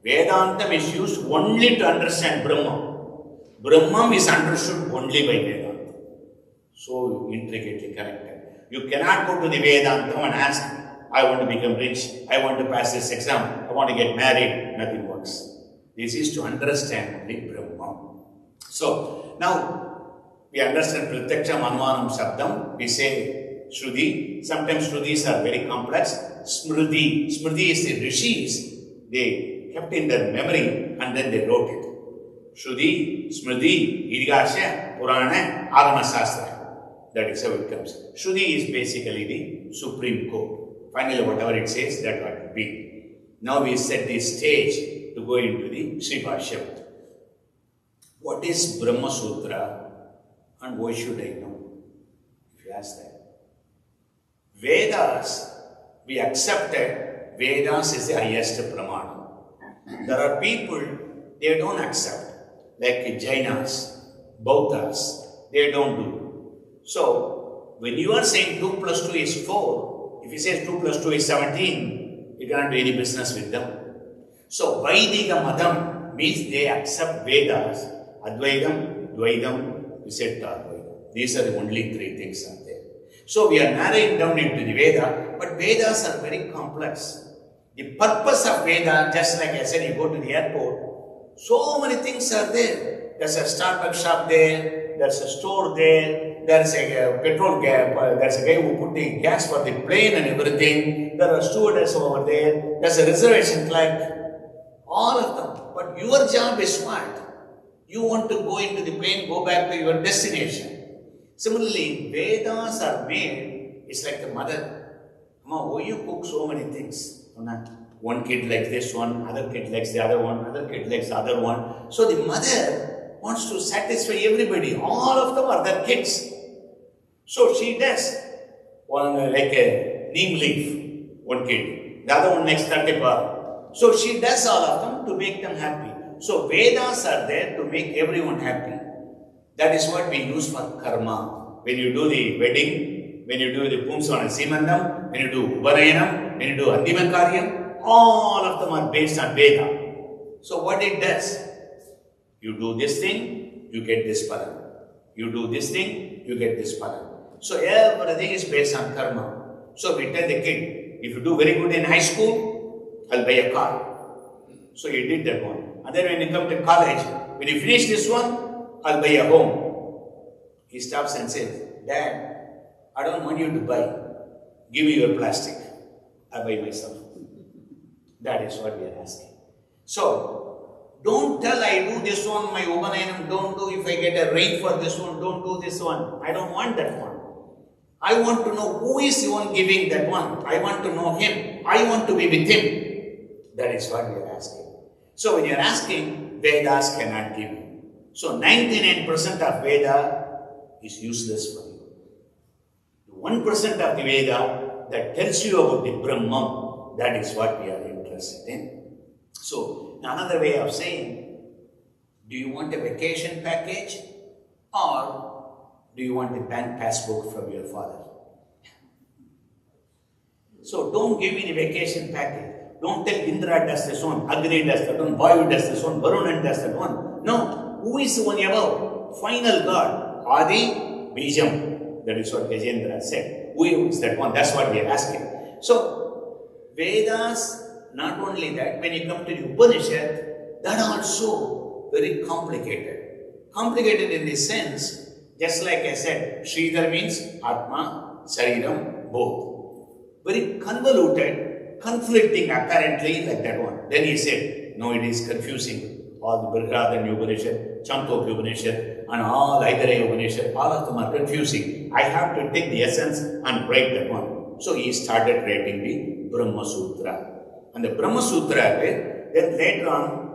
Vedantam is used only to understand Brahma. Brahman is understood only by Vedanta. So intricately connected. You cannot go to the Vedantam and ask, I want to become rich, I want to pass this exam, I want to get married. Nothing works. This is to understand the Brahman. So now we understand Pratyaksham, Anumanam, Shabdam. We say Shruti. Sometimes Shrutis are very complex. Smriti. Smriti is the rishis. They kept in their memory and then they wrote it. Shruti, Smriti, Idigasha, Purana, Agama Shastra. That is how it comes. Shruti is basically the Supreme Court. Finally, whatever it says, that ought to be. Now we set the stage to go into the Sri Bhashyam. What is Brahma Sutra and why should I know? If you ask that. Vedas, we accepted Vedas is the highest Pramana. There are people, they don't accept. Like Jainas, Bauddhas, they don't do. So, when you are saying 2 plus 2 is 4, if you say 2 plus 2 is 17, you cannot do any business with them. So, Vaidika Madam means they accept Vedas, Advaitam, Dvaidam, Visatta Advaidam. These are the only 3 things out there. So, we are narrowing down into the Veda, but Vedas are very complex. The purpose of Veda, just like I said, you go to the airport, so many things are there. There's a Starbucks shop there, there's a store there, there's a petrol gap, there's a guy who put the gas for the plane and everything, there are stewardess over there, there's a reservation clerk, all of them. But your job is what? You want to go into the plane, go back to your destination. Similarly, Vedas are made, it's like the mother. Mama, why you cook so many things? One kid likes this one, other kid likes the other one, other kid likes the other one. So the mother wants to satisfy everybody. All of them are their kids. So she does one like a neem leaf, one kid. The other one makes 30 bar. So she does all of them to make them happy. So Vedas are there to make everyone happy. That is what we use for karma. When you do the wedding, when you do the Pumsana Simandam, when you do Ubarayanam, when you do Andimakariyam, all of them are based on Veda. So what it does, you do this thing, you get this paran. You do this thing, you get this paran. So everything is based on karma. So we tell the kid, if you do very good in high school, I'll buy a car. So he did that one. And then when you come to college, when you finish this one, I'll buy a home. He stops and says, Dad, I don't want you to buy. Give me your plastic. I buy myself. That is what we are asking. So, Don't tell I do this one, my Upanayam, don't do if I get a rain for this one, don't do this one. I don't want that one. I want to know who is the one giving that one. I want to know him. I want to be with him. That is what we are asking. So when you are asking, Vedas cannot give you. So 99% of Veda is useless for you. 1% of the Veda that tells you about the Brahman, that is what we are interested in. So another way of saying, do you want a vacation package or do you want a bank passbook from your father? So don't give me the vacation package. Don't tell Indra does this one, Agni does that one, Vayu does this one, Varunan does that one. No. Who is the one above? Final God. Adi Bhashyam. That is what Gajendra said. Who is that one? That's what we are asking. So, Vedas, not only that, when you come to the Upanishad, that also very complicated. Complicated in the sense, just like I said, Sridhar means Atma, Sariram, both. Very convoluted, conflicting apparently like that one. Then he said, no, it is confusing. All the Radhe Upanishad, Chandogya Upanishad, and all Aitareya Upanishad, all of them are confusing. I have to take the essence and write that one. So he started writing the Brahma Sutra. And the Brahma Sutra, then later on,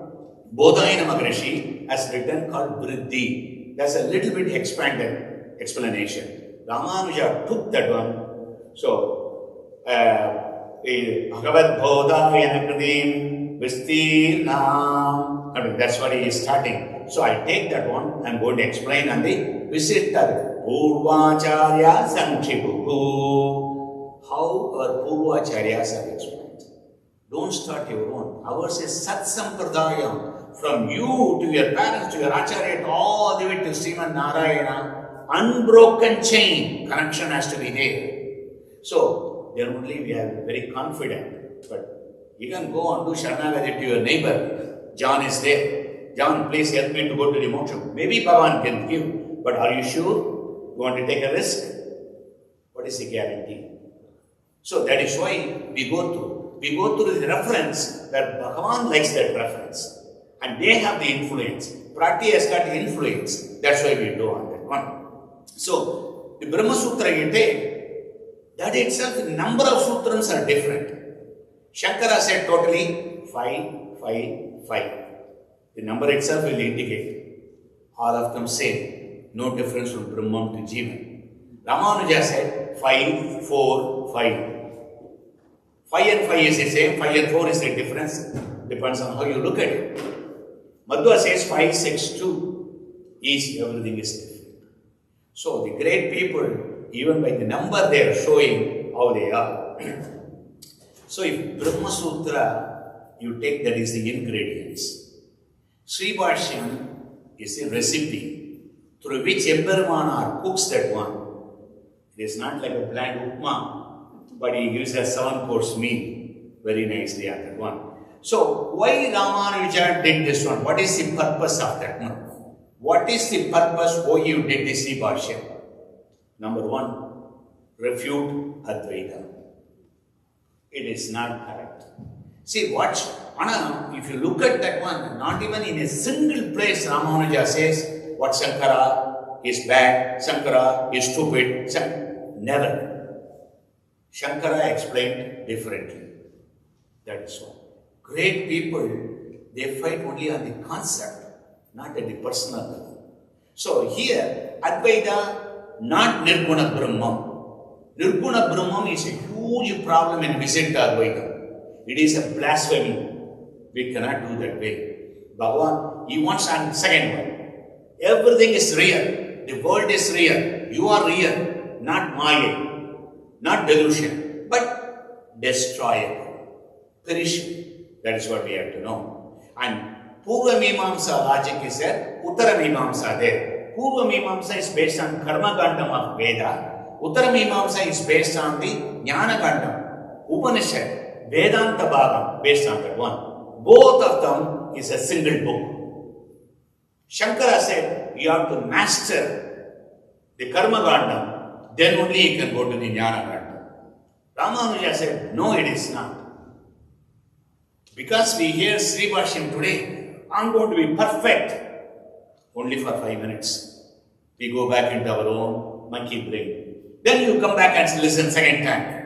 Bodhayana Maharishi has written called Vriddhi. That's a little bit expanded explanation. Ramanuja took that one. So, Bhagavad Bodhayana Kritim Vistirnam. That's what he is starting. So I take that one. I am going to explain on the Visitar Purvacharya Sankshipuku. How our Purvacharyas are explained. Don't start your own. Ours is Sat Sampradayam. From you to your parents to your Acharya all the way to Sriman Narayana. Unbroken chain. Connection has to be there. So then only we are very confident. But you can go and do Sharanagati to your neighbor. John is there. John, please help me to go to the moksha. Maybe Bhagavan can give. But are you sure? You want to take a risk? What is the guarantee? So that is why we go through. We go through the reference that Bhagavan likes that reference. And they have the influence. Prati has got the influence. That's why we do on that one. So, the Brahma Sutra you take, that itself, the number of sutras are different. Shankara said totally 5, 5, 5. The number itself will indicate. All of them same. No difference from Brahman to Jivan. Ramanuja said 5, 4, 5. 5 and 5 is the same. 5 and 4 is the difference. Depends on how you look at it. Madhva says 5, 6, 2. Everything is different. So the great people, even by the number they are showing how they are. So if Brahma Sutra, you take that is the ingredients. Sri Bhashyam is a recipe through which Emperumanar cooks that one. It is not like a bland upma, but he gives a 7-course meal very nicely on that one. So why Ramanuja did this one? What is the purpose of that one? What is the purpose why you did this Sri Bhashyam? Number 1, refute Advaita. It is not correct. See, watch. If you look at that one, not even in a single place Ramanuja says what Shankara is bad, Shankara is stupid. Never. Shankara explained differently. That is all. Great people, they fight only on the concept, not at the personal level. So here, Advaita, not Nirguna Brahman. Nirguna Brahman is a huge problem in Visita Advaita. It is a blasphemy. We cannot do that way. Bhagavan, he wants on second one. Everything is real. The world is real. You are real. Not Maya. Not delusion. But destroyable. Perishable. That is what we have to know. And Purva Mimamsa logic is there. Uttara Mimamsa there. Purva Mimamsa is based on Karma Kandam of Veda. Uttara Mimamsa is based on the Jnana Kandam. Upanishad. Vedanta Bhagam based on that one. Both of them is a single book. Shankara said, you have to master the Karma Kandam, then only you can go to the Jnana Kandam. Ramanuja said, no, it is not. Because we hear Sri Bhashyam today, I'm going to be perfect. Only for 5 minutes. We go back into our own monkey brain. Then you come back and listen second time.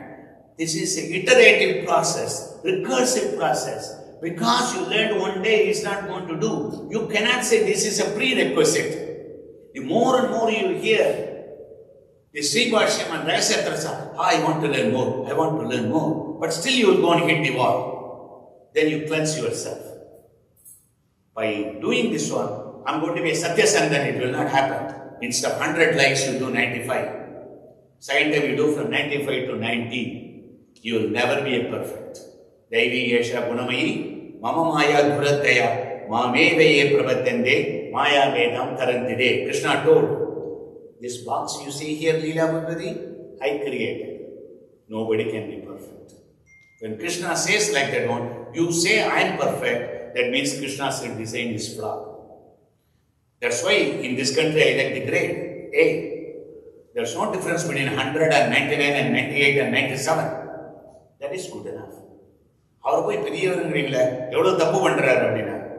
This is an iterative process, recursive process. Because you learned one day is not going to do. You cannot say this is a prerequisite. The more and more you hear, the Sri Bhashyam and Rajagopalan, I want to learn more, I want to learn more. But still you will go and hit the wall. Then you cleanse yourself. By doing this one, I'm going to be a Satyasandan, it will not happen. Instead of 100 likes, you do 95. Second time you do from 95 to 90. You will never be a perfect. Devi Yesha Gunamayi, Mama Maya Dhurataya, Mameveye Prabhatende, Maya Vedam Tarantide. Krishna told, this box you see here, Leela Bhagavati, I created. Nobody can be perfect. When Krishna says like that one, you say I am perfect, that means Krishna's design is flawed. That's why in this country I like the grade A. There's no difference between 100 and 99 and 98 and 97. That is good enough.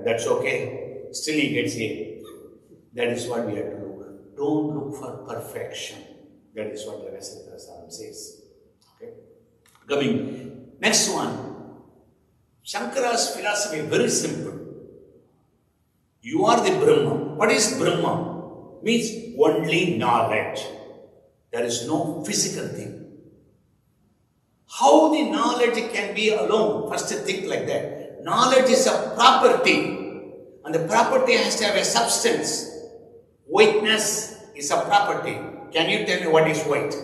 That's okay. Still he gets A. That is what we have to look. Don't look for perfection. That is what Rajagopalan says. Okay. Coming. Next one. Shankara's philosophy is very simple. You are the Brahma. What is Brahma? Means only knowledge. There is no physical thing. How the knowledge can be alone? First think like that. Knowledge is a property. And the property has to have a substance. Whiteness is a property. Can you tell me what is white?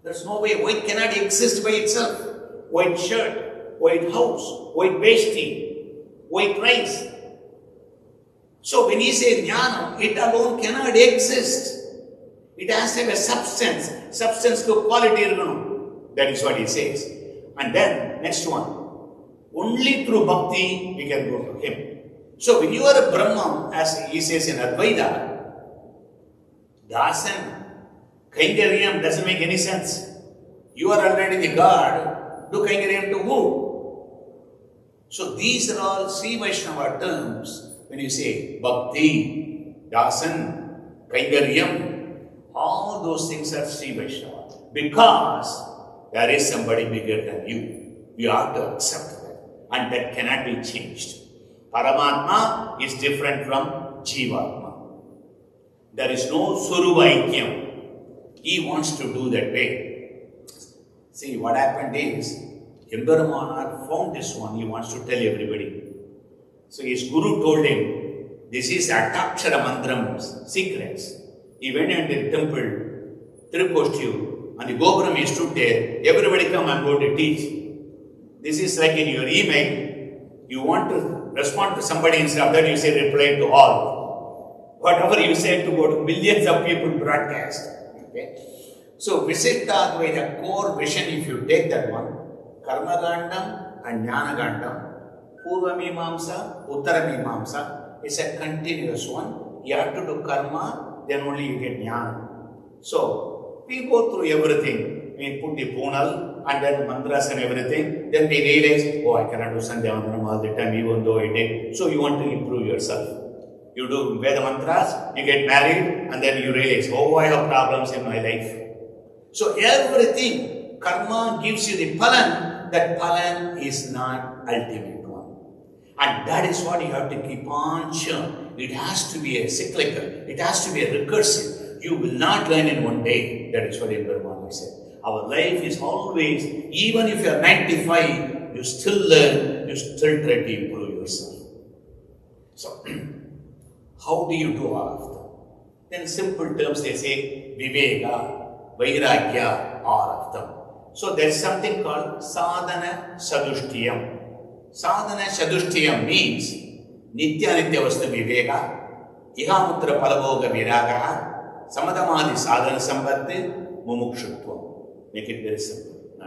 There's no way. White cannot exist by itself. White shirt, white house, white vesti, white rice. So when he says jnana, it alone cannot exist. It has to have a substance. Substance to quality. That is what he says. And then, next one. Only through bhakti we can go to him. So when you are a Brahman, as he says in Advaita, Dasan, Kaingaryam doesn't make any sense. You are already the God. Do Kaingaryam to who? So these are all Sri Vaishnava terms. When you say Bhakti, Dasan, Kaingaryam, all those things are Sri Vaishnava. Because there is somebody bigger than you. You have to accept that. And that cannot be changed. Paramatma is different from Jivatma. There is no Suruvaikyam. He wants to do that way. See, what happened is, Emperor found this one, he wants to tell everybody. So his guru told him, this is Atakshara Mantram's secrets. He went into the temple, Tiruposthu, and the Gopuram is stood there. Everybody come, I'm going to teach. This is like in your email, you want to respond to somebody instead of that you say reply to all. Whatever you say to go to millions of people broadcast. Okay? So Visiddha Advaita core vision, if you take that one, Karma Gandam and Jnana Gandam, Purva Mimamsa, Uttara Mimamsa, is a continuous one. You have to do karma, then only you get jnana. So we go through everything. We put the punal and then mantras and everything. Then we realize, oh, I cannot do Sandhyavandanam all the time, even though I did. So you want to improve yourself. You do Veda mantras, you get married, and then you realize, oh, I have problems in my life. So everything, karma gives you the palan. That palan is not ultimate one. And that is what you have to keep on churning. It has to be a cyclical. It has to be a recursive. You will not learn in one day. That is what Imperman said. Our life is always, even if you are 95, you still learn, you still try to improve yourself. So, how do you do all of them? Then simple terms they say, Viveka, Vairagya, all of them. So there is something called Sadhana Sadushtiyam. Sadhana Sadushtiyam means Nitya Nitya Vastu Viveka, Ihamutra Palavoga Viraga, Samadhamadi Sadhana Sambhati, Mumukshutva. Make it very simple.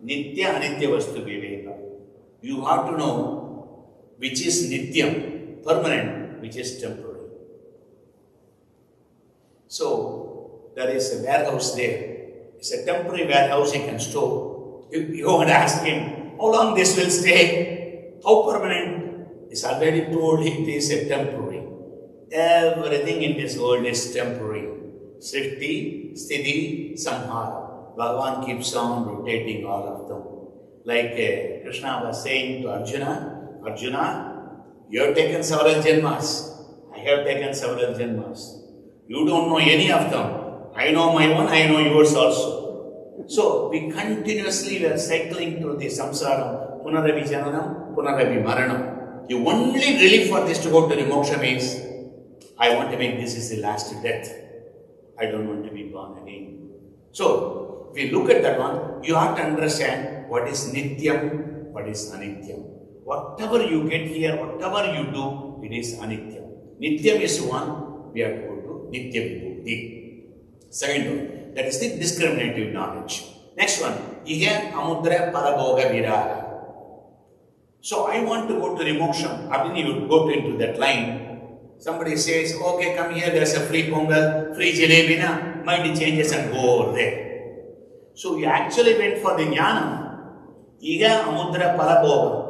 Nitya Anitya Vastu Viveka. You have to know which is Nityam, permanent, which is temporary. So, there is a warehouse there. It's a temporary warehouse you can store. You go and ask him, how long this will stay? How permanent? It's already told it is a temporary. Everything in this world is temporary. Srishti, Sthiti, Samhara. Bhagavan keeps on rotating all of them. Like Krishna was saying to Arjuna, Arjuna, you have taken several janmas. I have taken several janmas. You don't know any of them. I know my one, I know yours also. So we continuously were cycling through the samsara, punaravi jananam, punaravi maranam. The only relief for this to go to the moksha means, I want to make this is the last death. I don't want to be born again. So, if you look at that one, you have to understand what is nityam, what is anityam. Whatever you get here, whatever you do, it is anityam. Nityam is one, we have to go to nitya vibhuti. Second one, that is the discriminative knowledge. Next one, Ihe amudra parabhoga viraha. So I want to go to the moksha. After you go into that line, somebody says, okay, come here, there's a free pongal, free jalebi, na, mind changes and go over there. So you actually went for the jnana. Iga amudra parabhoga.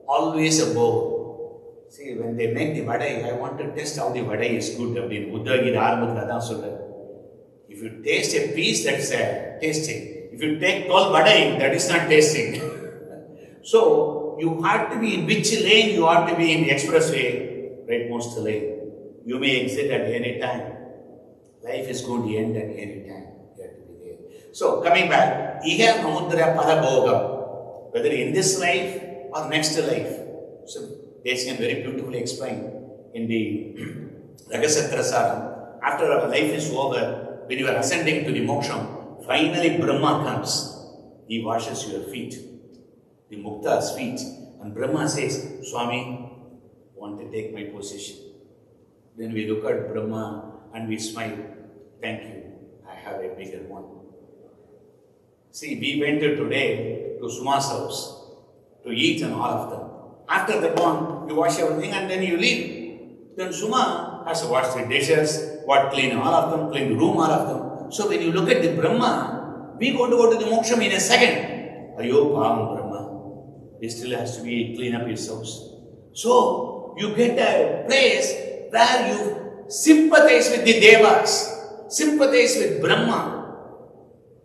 Always a bow. See, when they make the vadai, I want to test how the vadai is good. If you taste a piece, that's tasting. If you take 12 vadai, that is not tasting. So, you have to be in which lane you have to be in the expressway, rightmost lane. You may exit at any time. Life is going to end at any time. You have to be there. So, coming back, Iha Amudra Parabhoga, whether in this life or next life. So, Bhashyam very beautifully explained in the Ragasatrasaram. After our life is over, when you are ascending to the moksha, finally Brahma comes. He washes your feet, the Mukta's feet. And Brahma says, Swami, want to take my position. Then we look at Brahma and we smile. Thank you, I have a bigger one. See, we went today to Suma's house to eat and all of them. After that one, you wash everything and then you leave. Then Suma has to wash the dishes, clean all of them, clean the room, all of them. So when you look at the Brahma, we going to go to the moksha in a second. Ayo Pam Brahma, he still has to be clean up his house. So you get a place where you sympathize with the Devas, sympathize with Brahma,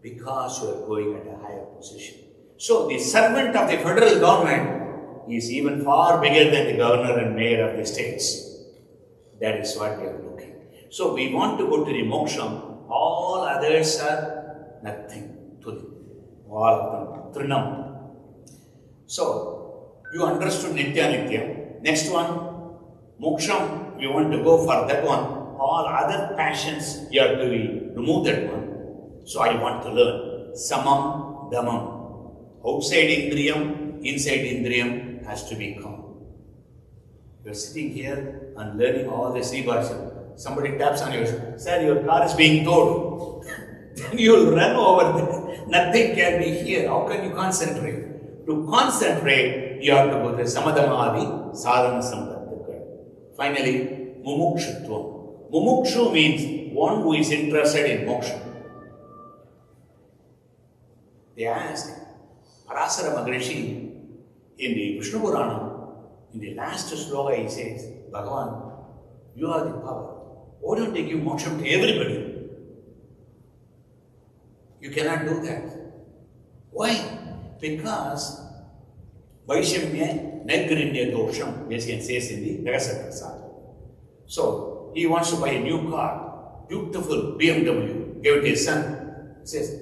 because you are going at a higher position. So the servant of the federal government is even far bigger than the governor and mayor of the states. That is what we are looking. So we want to go to the moksha. All others are nothing to them. All of them, trinam. So you understood nitya nitya. Next one, moksha. You want to go for that one. All other passions, you have to remove that one. So I want to learn samam damam. Outside indriyam, inside indriyam has to be calm. You are sitting here and learning all the Bhashyam. Somebody taps on you, sir, your car is being towed. Then you will run over there. Nothing can be here. How can you concentrate? To concentrate, you have to go to samadhamadi, sadhana sampadhaka. Finally, mumukshutvam. Mumukshu means one who is interested in moksha. They ask, Parasara Maharishi, in the Vishnu Purana, in the last sloka he says, Bhagavan, you are the power. Why don't you give moksha to everybody? You cannot do that. Why? Because Vaishamya Nagrinya Dosham, Bhashyam says in the Ragasatrasara. So, he wants to buy a new car, beautiful BMW, gave it to his son. He says,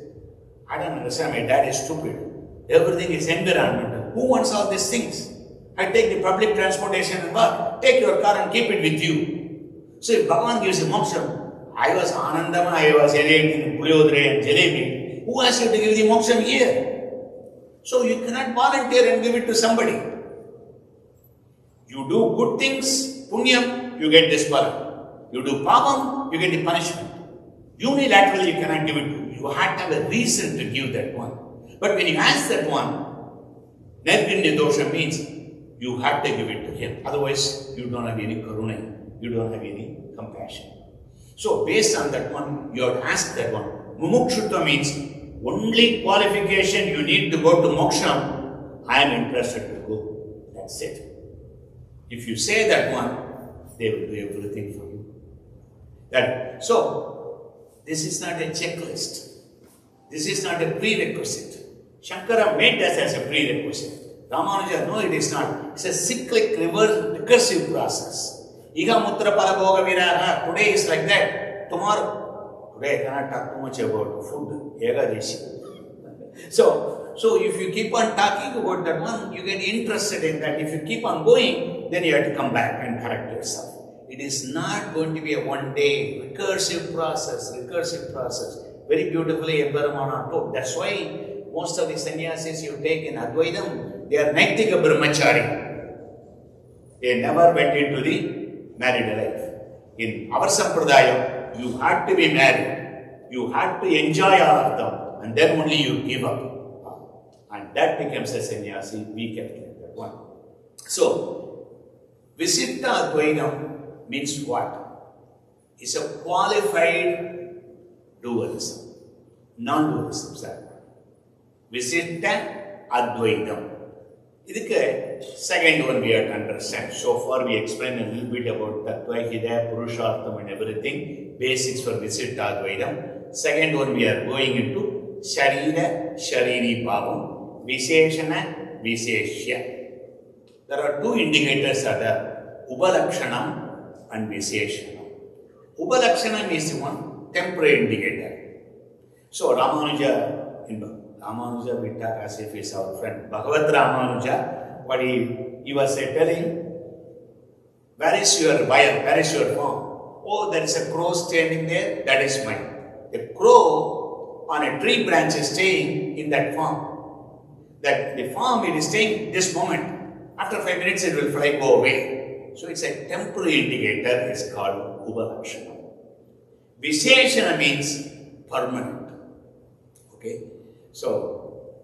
I don't understand, my dad is stupid. Everything is environmental. Who wants all these things? I take the public transportation and work. Take your car and keep it with you. So if Bhagavan gives you moksha, I was Anandama, I was eating Puliyodre and Jalebi. Who asked you to give the moksha here? So you cannot volunteer and give it to somebody. You do good things, punyam, you get this pala. You do pavam, you get the punishment. Unilaterally you cannot give it to you. You have to have a reason to give that one. But when you ask that one, Nirgrinya dosha means you have to give it to him. Otherwise, you don't have any karuna. You don't have any compassion. So, based on that one, you have to ask that one. Mumukshutva means only qualification you need to go to moksha. I am interested to go. That's it. If you say that one, they will do everything for you. So, this is not a checklist. This is not a prerequisite. Shankara made that as a prerequisite. Ramanuja, no, it is not. It's a cyclic, recursive process. Iga mutra palabhoga viraha. Today is like that. Tomorrow, today I cannot talk too much about food. So if you keep on talking about that one, you get interested in that. If you keep on going, then you have to come back and correct yourself. It is not going to be a one-day recursive process. Very beautifully Emperor told. That's why most of the sannyasis you take in Advaitam, they are Naitika Brahmachari. They never went into the married life. In our Sampradayam, you had to be married. You had to enjoy all of them. And then only you give up. And that becomes a sannyasi. We can get that one. So, Visitta Advaitam means what? It's a qualified dualism. Non-dualism, sir. Visitta Advaitam. This is the second one we have to understand. So far we explained a little bit about Tattva, Hidaya, Purushartham and everything. Basics for Visitta Advaitam. Second one we are going into Sharira, Shariri Bhavam. Visheshana, Visheshya. There are two indicators are there, Ubalakshanam and Visheshanam. Ubalakshanam is the one temporary indicator. So Ramanuja, we talk as if he is our friend. Bhagavat Ramanuja, but he was telling, where is your buyer, where is your farm? Oh, there is a crow standing there, that is mine. The crow on a tree branch is staying in that farm. That the farm it is staying this moment. After 5 minutes it will fly, go away. So it's a temporary indicator. It's called Ubalakshana. Visheshana means permanent. Okay. So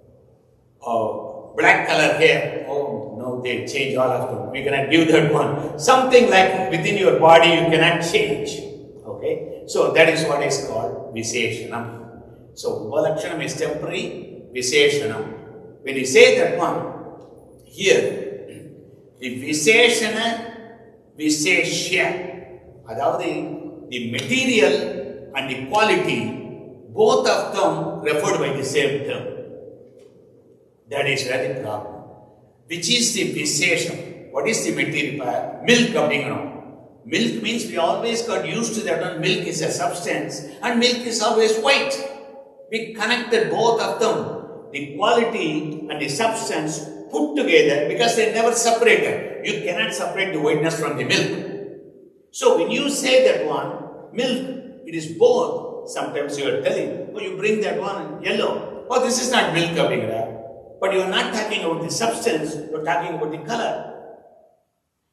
black color hair. Oh no, they change all of them. We cannot give that one. Something like within your body you cannot change. Okay. So that is what is called Visheshana. So Ubalakshana is temporary. Visheshana. When you say that one, here, the Visheshana, Visheshya, adavadhu the material and the quality, both of them referred by the same term. That is where the problem. Which is the Vishesham? What is the material part? Milk coming around. Milk means we always got used to that one. Milk is a substance and milk is always white. We connected both of them. The quality and the substance put together because they never separated. You cannot separate the whiteness from the milk. So when you say that one, milk, it is both. Sometimes you are telling, oh, you bring that one yellow. Oh, this is not milk coming there. But you are not talking about the substance, you are talking about the color.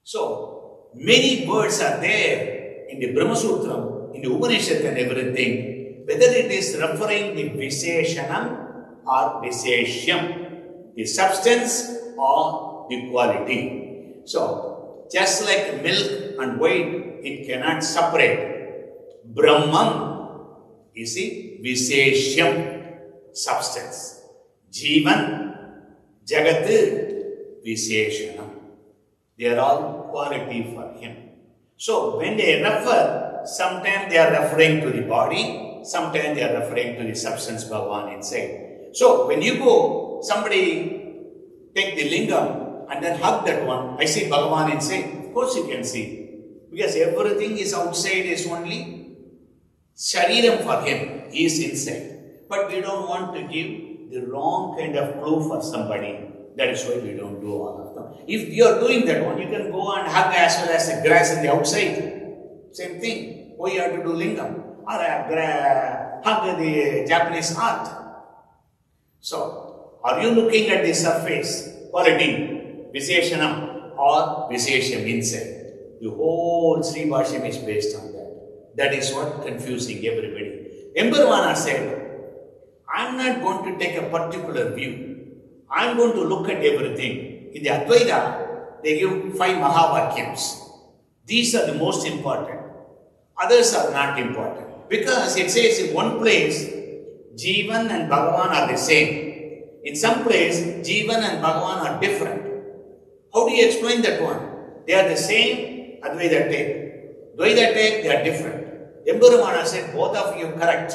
So many words are there in the Brahma Sutram, in the Upanishad and everything, whether it is referring the Visheshanam or Visheshyam, the substance or the quality. So, just like milk and white, it cannot separate. Brahman is the Visheshyam, substance. Jivan, Jagat, Visheshanam. They are all quality for him. So, when they refer, sometimes they are referring to the body, sometimes they are referring to the substance Bhagavan inside. So, when you go, somebody take the lingam and then hug that one. I see Bhagavan inside. Of course you can see. Because everything is outside is only shariram for him. He is inside. But we don't want to give the wrong kind of clue for somebody. That is why we don't do all of them. If you are doing that one, you can go and hug as well as the grass in the outside. Same thing. Why you have to do lingam? Or hug the Japanese art. So, are you looking at the surface, quality, Visheshanam or Visheshyam inside? The whole Sri Bhashyam is based on that. That is what confusing everybody. Emperor said, I am not going to take a particular view. I am going to look at everything. In the Advaita, they give 5 Mahavakyams. These are the most important. Others are not important. Because it says in one place, Jivan and Bhagavan are the same. In some place, Jivan and Bhagavan are different. How do you explain that one? They are the same Advaita take. Dvaita take, they are different. Emperumana said, both of you correct.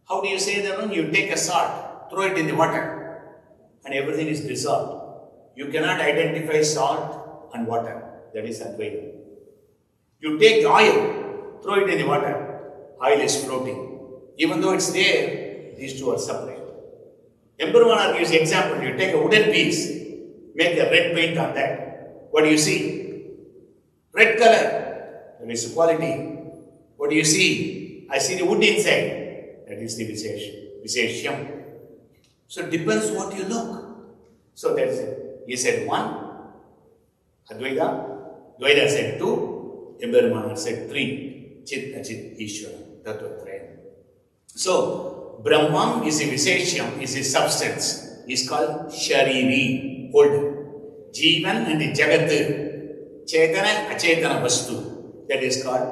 How do you say that one? You take a salt, throw it in the water, and everything is dissolved. You cannot identify salt and water. That is Advaita. You take the oil, throw it in the water, oil is floating. Even though it's there, these two are separate. Emperumana gives the example. You take a wooden piece, make a red paint on that. What do you see? Red color. That is the quality. What do you see? I see the wood inside. That is the Viseshyam. So it depends what you look. So that's it. He said one, Advaita. Dvaita said two. Emperumana said three. Chit, Achit, Ishvara. Tattvatraya. So, Brahman is a Viseshyam, is a substance. Is called Shariri, hold. Jivan and the Jagat, Chetana, Achetana Vastu. That is called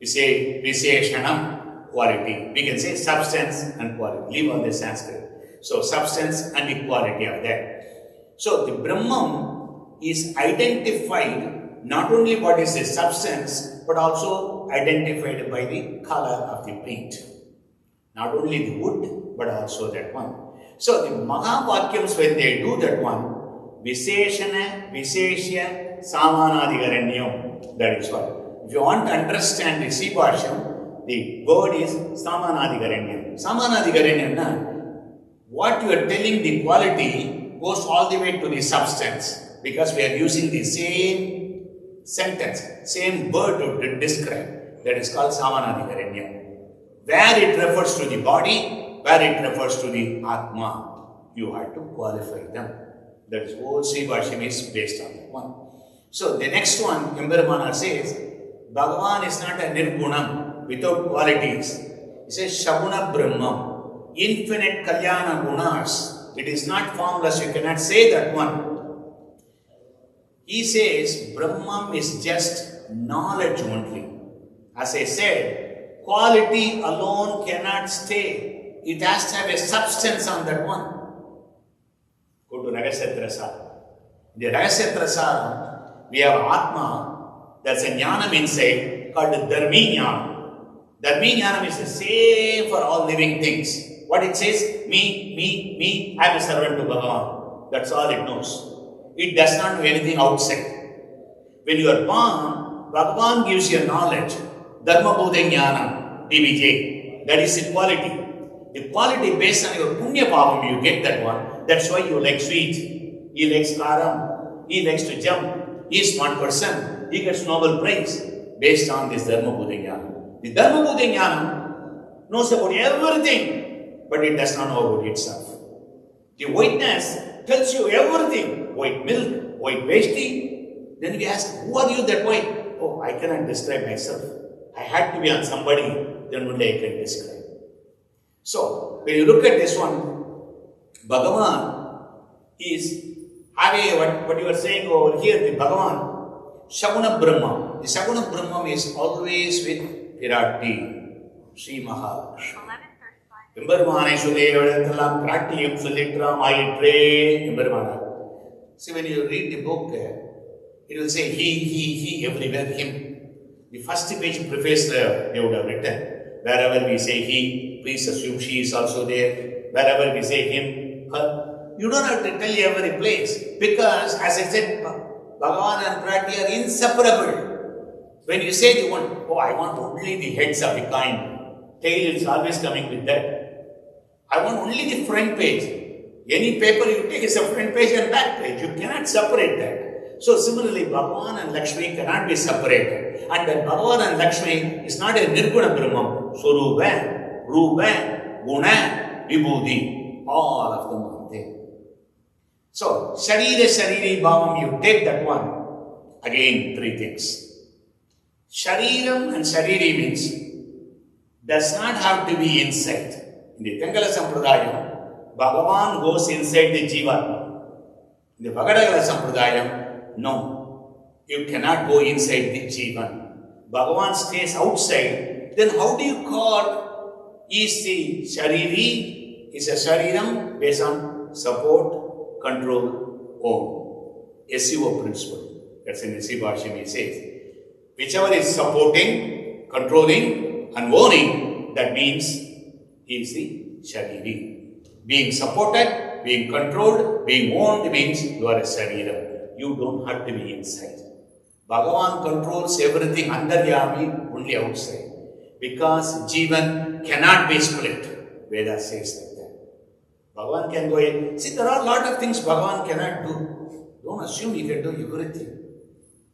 Viseshanam, quality. We can say substance and quality. Leave all the Sanskrit. So, substance and the quality of that. So, the Brahman is identified not only what is the substance, but also identified by the color of the paint. Not only the wood, but also that one. So the Mahavakyams, when they do that one, Viseshana, Viseshya, Samanadigaranyam, that is what. If you want to understand the Bhashyam, the word is Samanadigaranyam. Samanadigaranyam, what you are telling the quality goes all the way to the substance, because we are using the same sentence, same word to describe. That is called Samanadigaranyam. Where it refers to the body, where it refers to the Atma, you have to qualify them. That is whole Sri Bhashyam is based on that one. So the next one, Emperumana says, Bhagavan is not a Nirgunam without qualities. He says Shabuna Brahmam, infinite Kalyana Gunas. It is not formless, you cannot say that one. He says Brahmam is just knowledge only. As I said, quality alone cannot stay. It has to have a substance on that one. Go to Ragasetra Saram. In the Ragasetra Saram, we have Atma, that's a Jnanam inside, called Dharmi Jnanam. Dharmi Jnanam is the same for all living things. What it says? Me, I am a servant to Bhagavan. That's all it knows. It does not know anything outside. When you are born, Bhagavan gives you knowledge. Dharma Bodha Jnana, DBJ. That is the quality. The quality based on your Punya Bhavam, you get that one. That's why you like sweet. He likes karam. He likes to jump. He is a smart person. He gets Nobel Prize based on this Dharma Bodha Jnana. The Dharma Bodha Jnana knows about everything, but it does not know about itself. The whiteness tells you everything. White milk, white vesti. Then we ask, who are you that white? Oh, I cannot describe myself. I had to be on somebody, then only I can describe. So, when you look at this one, Bhagavan is having what you are saying over here, the Bhagavan, Shaguna Brahma. The Shaguna Brahma is always with Virati, Sri Mahalakshmi. Emperumana Sudeyavadathalam Pratiyam Sulitram Ayitre Emperumana. See, when you read the book, it will say he, everywhere, him. The first page preface they would have written. Wherever we say he, please assume she is also there. Wherever we say him, her. You don't have to tell every place. Because, as I said, Bhagavan and Prati are inseparable. When you say the one, oh, I want only the heads of the coin. Tail is always coming with that. I want only the front page. Any paper you take is a front page and back page. You cannot separate that. So similarly, Bhagavan and Lakshmi cannot be separated. And that Bhagavan and Lakshmi is not a Nirguna Brahman. Surupa, Rupa, Guna, Vibhuti, all of them are there. So, Sharira, Shariri, Bhavam, you take that one. Again, three things. Shariram and Shariri means, does not have to be inside. In the Tangala Sampradayam, Bhagavan goes inside the Jivatma. In the Bhagadagala Sampradayam, no, you cannot go inside the Jivan. Bhagavan stays outside. Then how do you call is the Shariri? Is a Shariram based on support, control, own. SEO principle. That's in the Bhashyam he says. Whichever is supporting, controlling and owning, that means he is the Shariri. Being supported, being controlled, being owned means you are a Sharira. You don't have to be inside. Bhagavan controls everything Antaryami, only outside. Because Jivan cannot be split. Veda says like that. Bhagavan can go in. See, there are a lot of things Bhagavan cannot do. Don't assume he can do everything.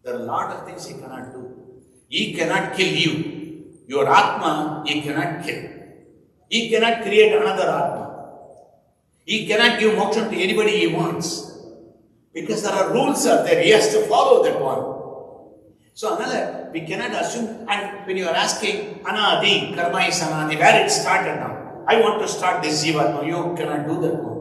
There are a lot of things he cannot do. He cannot kill you. Your Atma, he cannot kill. He cannot create another Atma. He cannot give moksha to anybody he wants. Because there are rules are there. He has to follow that one. So, another, we cannot assume. And when you are asking, Anadi, Karma is Anadi, where it started now? I want to start this Jiva. No, you cannot do that one.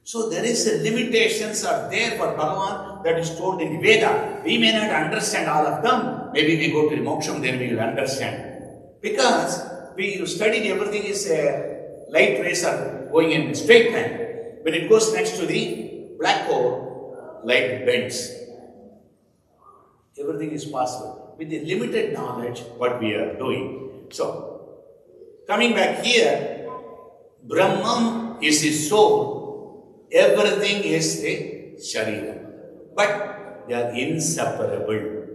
So, there is a limitations are there for Bhagavan that is told in the Veda. We may not understand all of them. Maybe we go to the moksha, then we will understand. Because we studied everything is a light rays are going in a straight line. When it goes next to the black hole, light bends. Everything is possible. With the limited knowledge, what we are doing. So, coming back here, Brahman is his soul. Everything is the Sharira. But they are inseparable.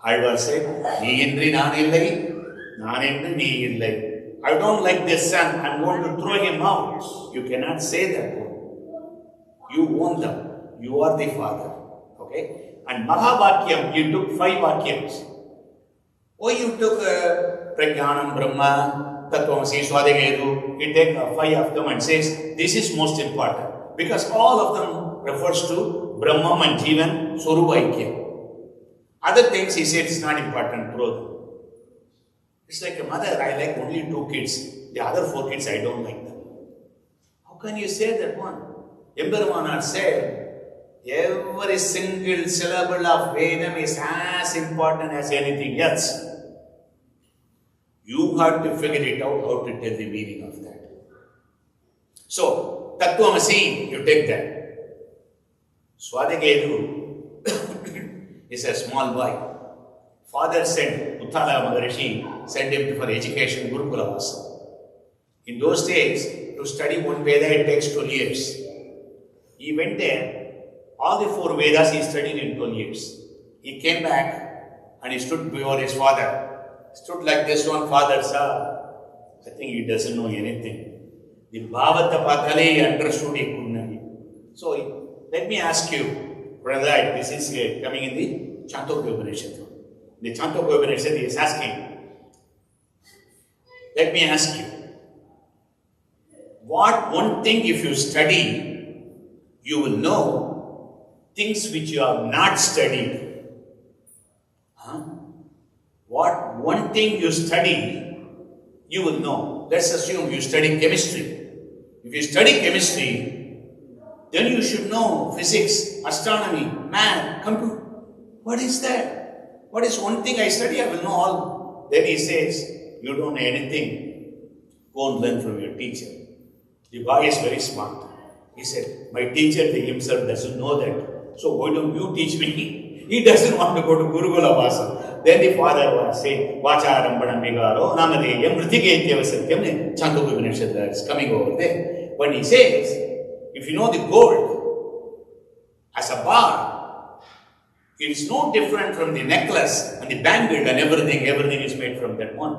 Alvar said, Nee indri naan illai, naan indri nee illai. I don't like this son, I'm going to throw him out. You cannot say that one. You own them. You are the father. Okay? And Mahavakyam, you took 5 Vakyams. Why you took Prajnanam, Brahma, Tattvamasi, Swadegedu, you take 5 of them and says, this is most important. Because all of them refers to Brahman and Jivan, Swarupa. Other things he said is not important, throw them. It's like a mother, I like only 2 kids. The other 4 kids, I don't like them. How can you say that one? Emperor said, every single syllable of Vedam is as important as anything else. You have to figure it out how to tell the meaning of that. So, Tattvamasi, you take that. Swadegedu is a small boy. Father sent, Uttala Maharishi sent him for education, Gurukula Vasa. In those days, to study one Veda, it takes 12 years. He went there. All the 4 Vedas he studied in 12 years. He came back and he stood before his father. Stood like this one, father, sir. I think he doesn't know anything. The Bhavata Pathale he understood he could not. So, let me ask you, brother, this is coming in the Chandogya Upanishad. The Chandogya Upanishad is asking, let me ask you, what one thing if you study, you will know things which you have not studied. What one thing you study, you will know. Let's assume you study chemistry. If you study chemistry, then you should know physics, astronomy, math, computer. What is that? What is one thing I study? I will know all. Then he says, you don't know anything. Go and learn from your teacher. The boy is very smart. He said, my teacher himself doesn't know that. So why don't you teach me? He doesn't want to go to Gurukula Vasa. Then the father was saying, Vacharam Padambigaro, Namadeyam, Rithiketya Satyam, Chandogya Upanishad is coming over there. When he says, if you know the gold as a bar, it is no different from the necklace and the bangle and everything is made from that one.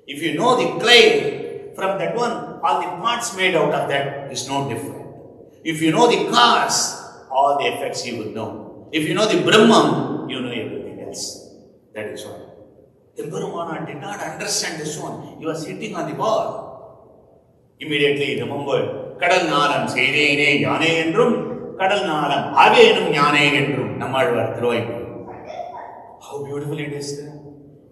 If you know the clay from that one, all the parts made out of that is no different. If you know the cars, all the effects you will know. If you know the Brahman, you know everything else. That is why. Emperor did not understand this one. He was hitting on the ball. Immediately remembered, Kadal Nalam Seirene Yane Endrum, Kadal Nalam Avenum Yane Endrum, Namadvar throwing. How beautiful it is there.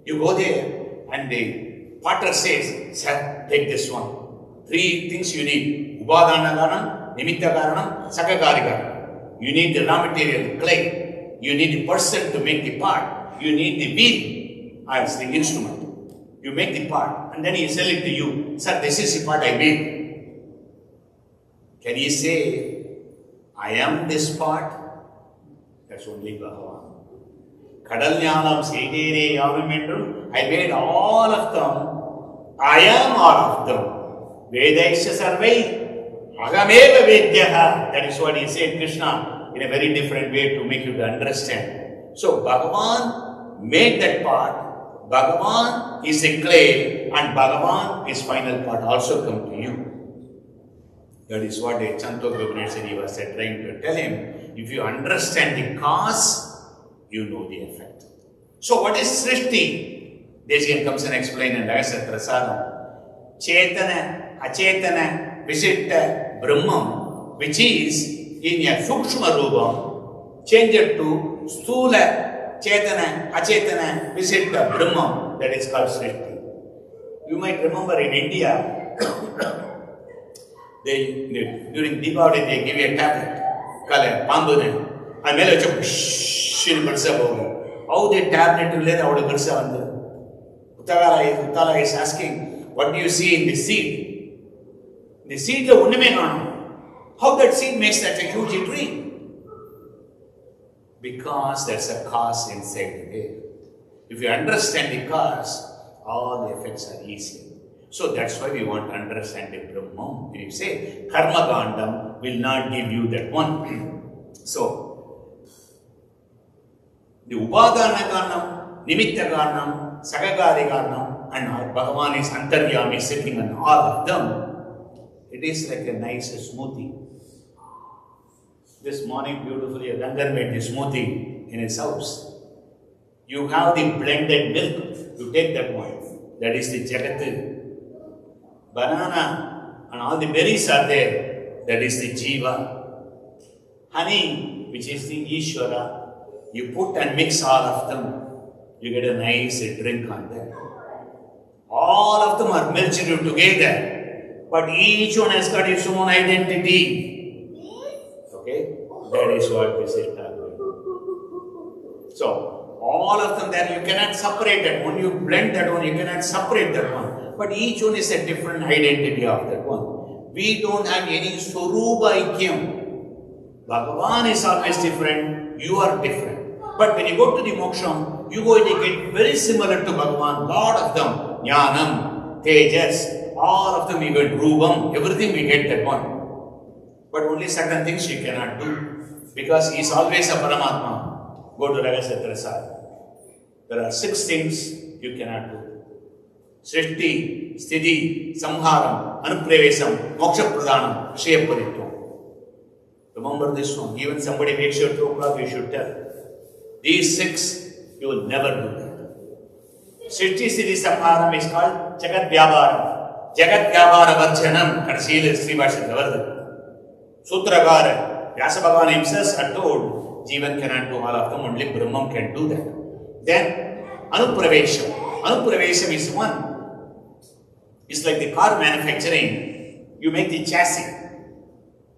You go there and the potter says, sir, take this one. 3 things you need. Ubadana Karanam, Nimitta Karanam, Sakakari Karanam. You need the raw material, clay. You need the person to make the part. You need the wheel as the instrument. You make the part and then he sell it to you. Sir, this is the part I made. Can he say, I am this part? That's only Bhagavan. Kadalyanam Sedere Yavamendrum, I made all of them. I am all of them. Vedaisya Sarvai, Agameva Vedyaha. That is what he said, Krishna, in a very different way to make you to understand. So Bhagavan made that part. Bhagavan is a clay, and Bhagavan is final part also come to you. That is what a Chandogya Upanishad was trying to tell him. If you understand the cause, you know the effect. So what is Srishti? Desikan comes and explains in Ragasat Prasadam. Chetana, Achetana, Visitta, Brahman, which is in a Sukshma Rupam, changed to Stula, Chetana, Achetana, Visitta, Brahman, that is called Srishti. You might remember in India, during Deepavali they give you a tablet called a Pandune, and Mela how the tablet will let out of Uttala is asking, what do you see in the seed? The seed of how that seed makes that a huge tree? Because there's a cause inside there. If you understand the cause, all the effects are easier. So that's why we want to understand the Brahman. When you say Karma Gandam will not give you that one. So the Upadana Gandam, Nimitta Gandam, Sagagari Gandam, and Bhagavan is Antaryami sitting on all of them. It is like a nice smoothie. This morning, beautifully, Rangan made the smoothie in his house. You have the blended milk, you take that one. That is the Jagat. Banana and all the berries are there. That is the Jiva. Honey, which is the Ishvara. You put and mix all of them. You get a nice drink on that. All of them are merged together. But each one has got its own identity. Okay? That is what this is talking. So, all of them there, you cannot separate that one. You blend that one, you cannot separate that one. But each one is a different identity of that one. We don't have any Swarupa Aikyam. Bhagavan is always different, you are different. But when you go to the Moksham, you go to get very similar to Bhagavan. Lot of them, Jnanam, Tejas, all of them we get Rupam, everything we get that one. But only certain things you cannot do. Because he is always a Paramatma. Go to Ragasatrasad. There are 6 things you cannot do. Srishti, Sthiti, Samharam, Anupravesam, Moksha Pradhanam, Shreyapaditvam. Remember this one. Even somebody makes your 2 o'clock, you should tell. These 6, you will never do that. Srishti, Sthiti, Samharam is called Jagat Vyavaram. Jagat Vyavara Varjanam, Karsila Sri Bhashyam. Sutragara, Vyasa Bhagavan himself had told, Jivan cannot do all of them, only Brahman can do that. Then, Anupravesham. Anupravesham is one. It's like the car manufacturing. You make the chassis.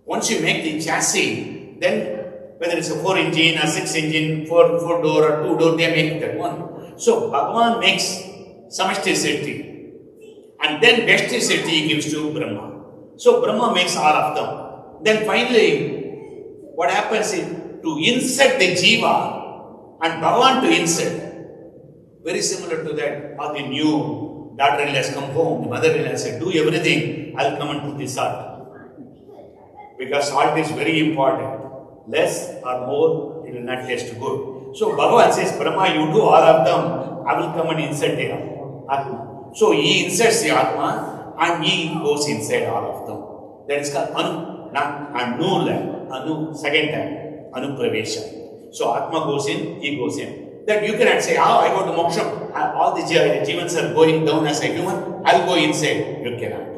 Once you make the chassis, then whether it's a 4 engine or 6 engine, 4 door or 2 door, they make that one. So Bhagavan makes Samashti Siddhi. And then Veshti Siddhi he gives to Brahma. So Brahma makes all of them. Then finally, what happens is to insert the Jiva and Bhagavan to insert. Very similar to that, or the new daughter-in-law has come home, the mother-in-law said, do everything, I'll come and put the salt. Because salt is very important. Less or more, it will not taste good. So Bhagavan says, Brahma, you do all of them, I will come and insert the Atma. So he inserts the Atma and he goes inside all of them. That is called Anu, not Anu, second time, Anupravesha. So Atma goes in, he goes in. That you cannot say, I go to Moksham, all the Jivans are going down as a human, I'll go inside. You cannot.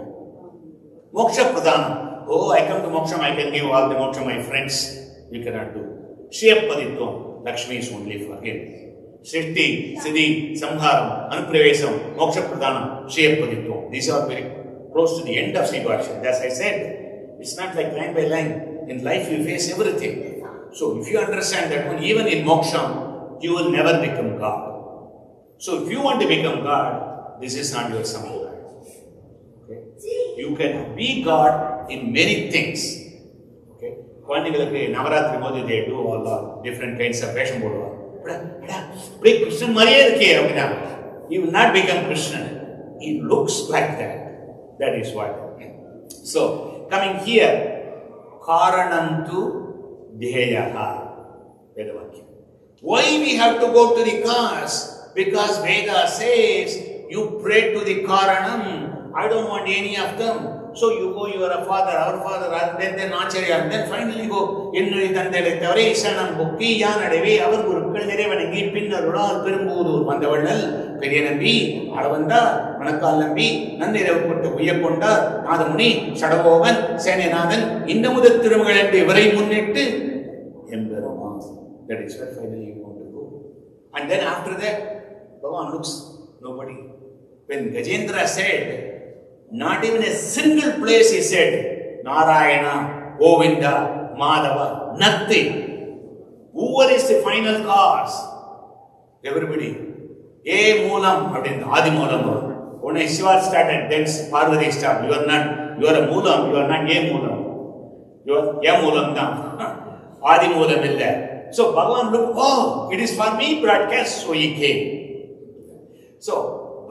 Moksha Pradhanam. Oh, I come to Moksham, I can give all the Moksha my friends. You cannot do. Shreyapaditvam, Lakshmi is only for him. Srishti, Siddhi, Samharam, Anupravesam, Moksha Pradhanam, Shreyapaditvam. These are very close to the end of Sri Bhashyam. As I said, it's not like line by line. In life you face everything. So if you understand that one, even in Moksham, you will never become God. So if you want to become God, this is not your sampradaya. Okay? You can be God in many things. Okay? குழந்தைகளுக்கு நவராத்திரி போது they do all different kinds of வேஷம் போடுவாங்க. அப்படியே கிருஷ்ணன் மாதிரியே இருக்கே அப்படின்னா he will not become Krishna. He looks like that. That is what. So coming here, karanam tu dheyaha. Vedavakya. Why we have to go to the cause? Because Veda says you pray to the karanam. I don't want any of them. So you go, you are a father, our father, then Acharya, and then finally go, Innuri Tandele Tavare, Sanam Bukki, Yanadeve, our Gurukal, Nerevanagi, Pinarula, Perumuru, Mandavanal, Perianambi, Aravanda, Manakalambi, Nandere Uyakonda, Nadamuni, Shadagovan, Sananadan, Indamuda Tirumagal, very Munit, Emberama. That is where finally you want to go. And then after that, Bhagavan looks, nobody. When Gajendra said, not even a single place he said, Narayana, Govinda, Madhava, nothing. Who is the final cause? Everybody. A Moolam, Adi Moolam. When Shiva started, then Parvati stopped. You are a Moolam, you are not A Moolam. You are A Moolam now. Adi Moolam is there. So Bhagavan looked, oh, it is for me broadcast, so he came. So,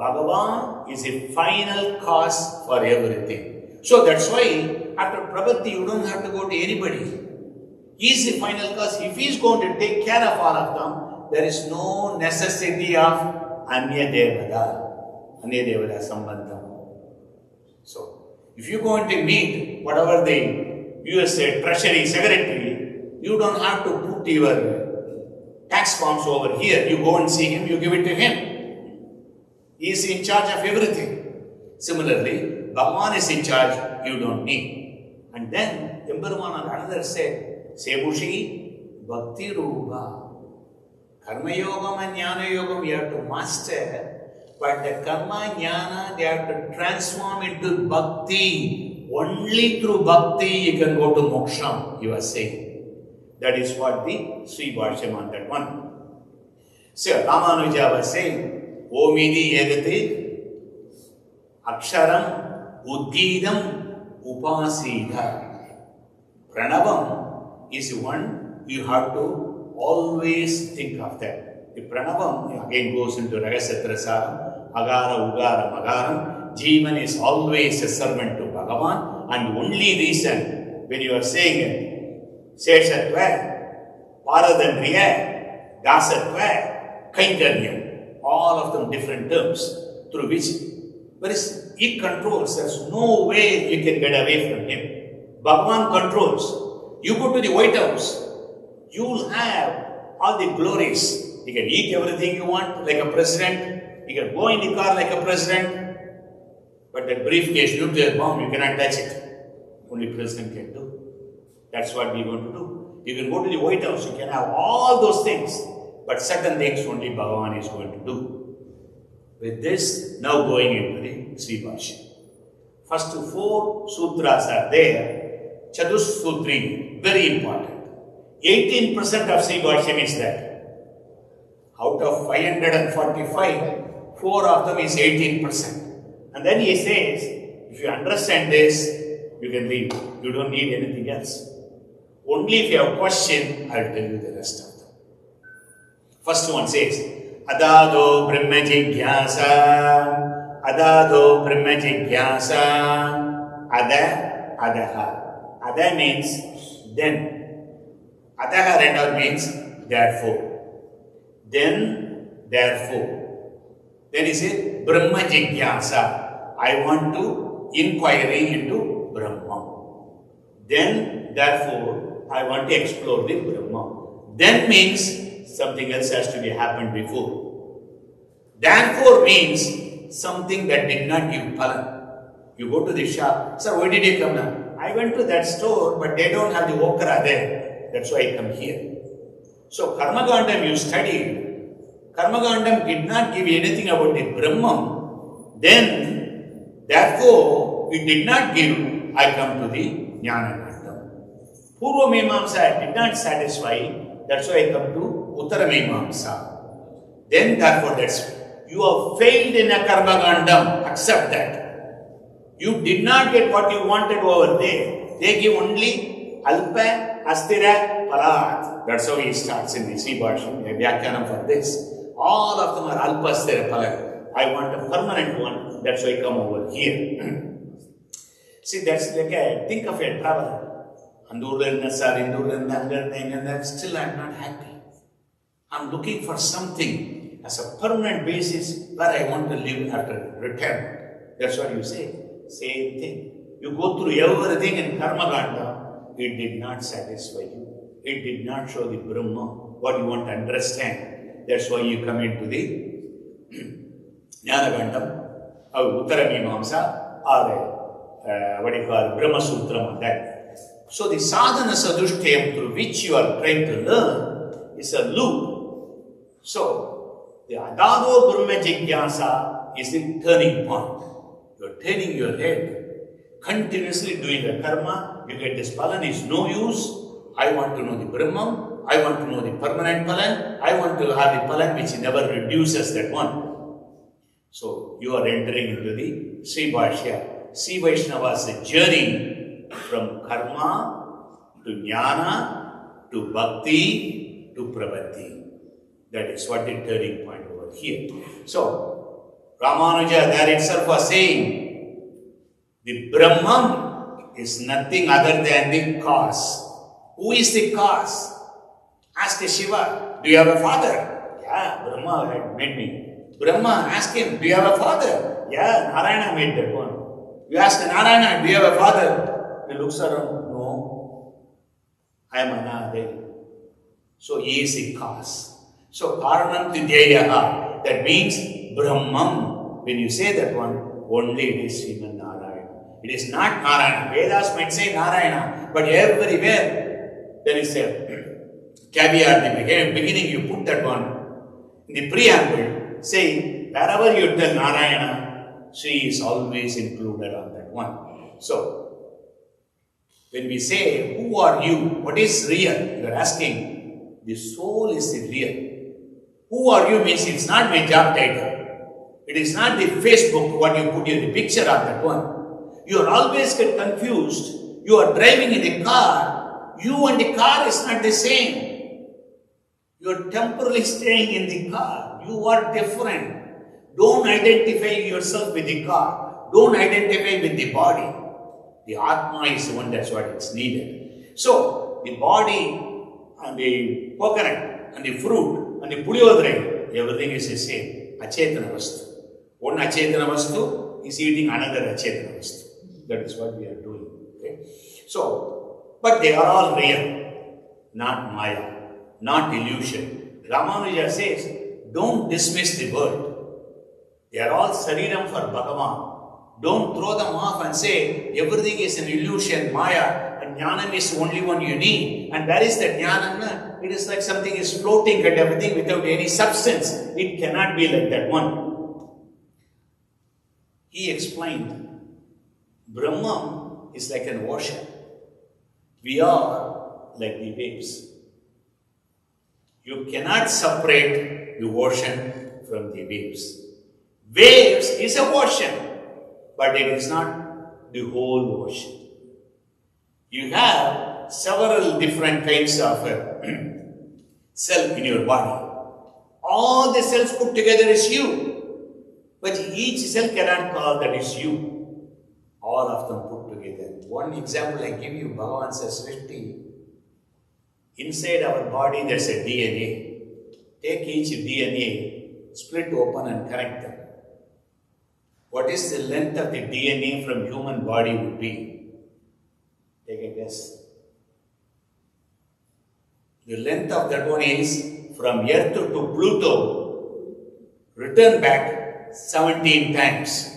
Bhagavan is a final cause for everything. So that's why after Prabhati you don't have to go to anybody. He is the final cause. If he is going to take care of all of them, there is no necessity of Anya Devada Sambandham. So, if you are going to meet whatever the USA Treasury Secretary, you don't have to put your tax forms over here. You go and see him, you give it to him. He is in charge of everything. Similarly, Bhagavan is in charge, you don't need. And then, Emperuman another said, Sebushi, Bhakti Rupa. Karma Yogam and Jnana Yogam you have to master, but the Karma Jnana they have to transform into Bhakti. Only through Bhakti you can go to Moksha, you are saying. That is what the Sri Bhashyam on that one. So, Ramanuja was saying, Omidi Yagati Aksharam Udgidam Upasida. Pranavam is one you have to always think of that. The Pranavam again goes into Ragasatrasaram, Agara, Ugara, Magaram. Jeevan is always a servant to Bhagavan, and only reason when you are saying it, Seshatva, Paradandriya, Dasatva, Kainkaryam. All of them different terms through which he controls. There's no way you can get away from him. Bhagavan controls. You go to the White House, you will have all the glories. You can eat everything you want like a president. You can go in the car like a president. But that briefcase, nuclear bomb, you cannot touch it. Only president can do. That's what we want to do. You can go to the White House, you can have all those things. But certain things only Bhagavan is going to do. With this, now going into the Sri Bhashyam. First 4 sutras are there. Chatusutri, very important. 18% of Sri Bhashyam is that. Out of 545, 4 of them is 18%. And then he says, if you understand this, you can leave. You don't need anything else. Only if you have a question, I will tell you the rest of them. First one says, Adado Brahma Jigyasa, Adado Brahma Jigyasa, Adaha. Ada means then. Adaha rendered means therefore. Then, therefore. Then he said, Brahma Jigyasa. I want to inquiry into Brahma. Then, therefore, I want to explore the Brahma. Then means something else has to be happened before. Therefore means something that did not give phalan. You go to the shop, sir, why did you come now? I went to that store, but they don't have the okra there. That's why I come here. So Karmagandam you studied. Karmagandam did not give you anything about the Brahman. Then, therefore, it did not give, I come to the Jnanagandam. Purva Mimamsa did not satisfy, that's why I come to Uttara Mimamsa. Then, therefore, that's you have failed in a Karmagandam. Accept that. You did not get what you wanted over there. They give only Alpa Astira Palat. That's how he starts in the Sri Bhashyam, a Vyakyanam for this. All of them are Alpastira Palat. I want a permanent one, that's why I come over here. See, that's like think of a traveler. Still I'm not happy. I'm looking for something as a permanent basis where I want to live after retirement. That's what you say. Same thing. You go through everything in Karma Ganda, it did not satisfy you. It did not show the Brahma, what you want to understand. That's why you come into the Jnana Gandam, or Uttara Mimamsa, or what you call Brahma Sutram, that. So the sadhana sadhushtayam through which you are trying to learn is a loop. So the adado brahma jigyasa is the turning point. You are turning your head, continuously doing the karma. You get this palan is no use. I want to know the Brahman. I want to know the permanent palan. I want to have the palan which never reduces that one. So you are entering into the Sri Bhashya. Sri Vaishnava's journey from karma to jnana to bhakti to pravati. That is what the turning point over here. So Ramanuja there itself was saying the Brahman is nothing other than the cause. Who is the cause? Ask Shiva, do you have a father? Yeah, Brahma had made me. Brahma, ask him, do you have a father? Yeah, Narayana made that one. You ask Narayana, do you have a father? He looks around, no, I am Anade. So he is the cause. So Karanam Tidyayaha, that means Brahman. When you say that one, only it is Sriman Narayana. It is not Narayana. Vedas might say Narayana, but everywhere there is a caveat at the beginning. You put that one in the preamble, saying wherever you tell Narayana, Sri is always included on that one. So when we say, who are you? What is real? You are asking, the soul is the real. Who are you means it's not my job title. It is not the Facebook, what you put in the picture of that one. You are always get confused. You are driving in a car. You and the car is not the same. You are temporarily staying in the car. You are different. Don't identify yourself with the car. Don't identify with the body. The Atma is the one, that's what is needed. So, the body and the coconut and the fruit and the puliyodrai, everything is the same. Achetana Vastu. One Achetana Vastu is eating another Achetana Vastu. That is what we are doing. Okay? So, but they are all real, not Maya, not illusion. Ramanuja says, don't dismiss the word. They are all Sariram for Bhagavan. Don't throw them off and say everything is an illusion, Maya, and Jnanam is the only one you need. And where is that Jnanam? It is like something is floating and everything without any substance. It cannot be like that one. He explained, Brahman is like an ocean. We are like the waves. You cannot separate the ocean from the waves. Waves is a ocean. But it is not the whole ocean. You have several different kinds of cell in your body. All the cells put together is you. But each cell cannot call that is you. All of them put together. One example I give you, Bhagavan says, inside our body there's a DNA. Take each DNA, split open and connect them. What is the length of the DNA from human body would be? Take a guess. The length of that one is from Earth to Pluto, return back 17 times.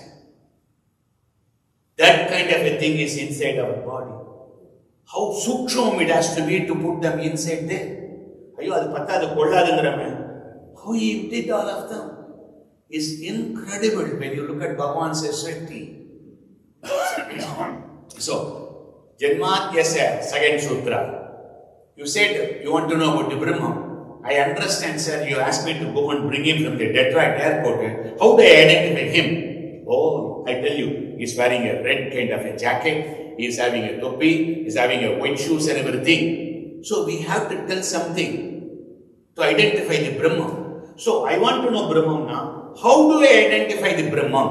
That kind of a thing is inside our body. How suksham it has to be to put them inside there. How he did all of them is incredible when you look at Bhagavan's Srishti. So, Janmatyasya, second sutra. You said you want to know about the Brahma. I understand, sir, you asked me to go and bring him from the Detroit airport. How do I identify him? Oh, I tell you, he's wearing a red kind of a jacket, he's having a topi, he's having a white shoes and everything. So we have to tell something to identify the Brahman. So I want to know Brahman now. How do I identify the Brahman?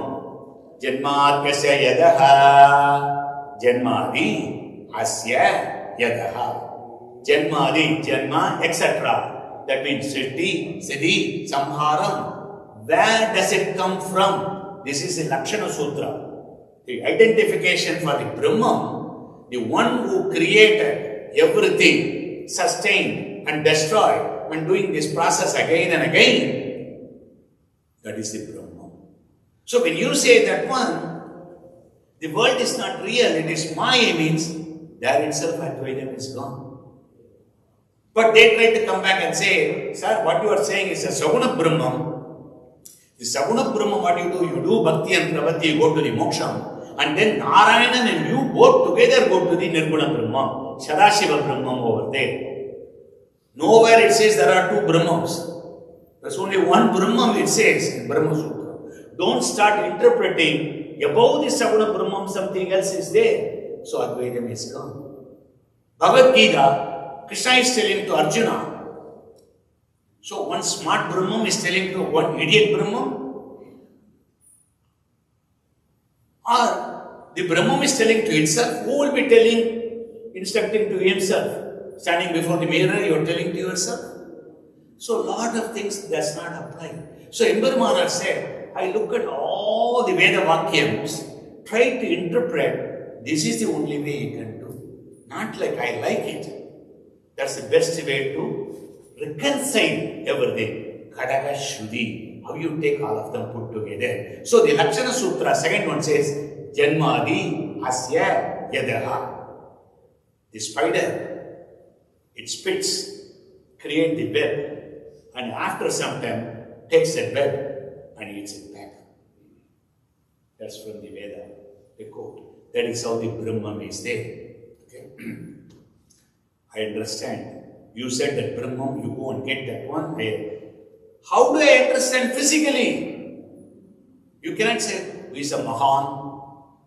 Janmadhyasya yadaha. Janmadi asya yadaha. Janmadi, Janma, etc. That means Siddhi, Siddhi, Samharam. Where does it come from? This is the Lakshana Sutra. The identification for the Brahman, the one who created everything, sustained and destroyed, and doing this process again and again, that is the Brahman. So when you say that one, the world is not real, it is Maya, means there itself Advaitam is gone. But they try to come back and say, sir, what you are saying is a Saguna Brahman. The Saguna Brahman, what you do? You do Bhakti and Pravati, you go to the Moksha. And then Narayanan and you both together go to the Nirguna Brahman, Sadashiva Brahman over there. Nowhere it says there are two Brahmans. There's only one Brahman, it says in Brahma Sutra. Don't start interpreting above the Saguna Brahman, something else is there. So Advaitam is gone. Bhagavad Gita, Krishna is telling to Arjuna. So one smart Brahman is telling to one idiot Brahman. Or the Brahman is telling to itself. Who will be telling, instructing to himself? Standing before the mirror, you are telling to yourself. So a lot of things does not apply. So Imbar Maharaj said, I look at all the Veda Vakyams, try to interpret, this is the only way you can do. Not like I like it. That's the best way to reconcile everything. Kadaka Shruti. How you take all of them put together. So the Lakshana Sutra, second one says, Janmadi asya yadaha. The spider, it spits, create the web, and after some time takes that web and eats it back. That's from the Veda, the quote. That is how the Brahman is there. Okay. I understand. You said that Brahman, you go and get that one there. How do I understand physically? You cannot say, he is a Mahan,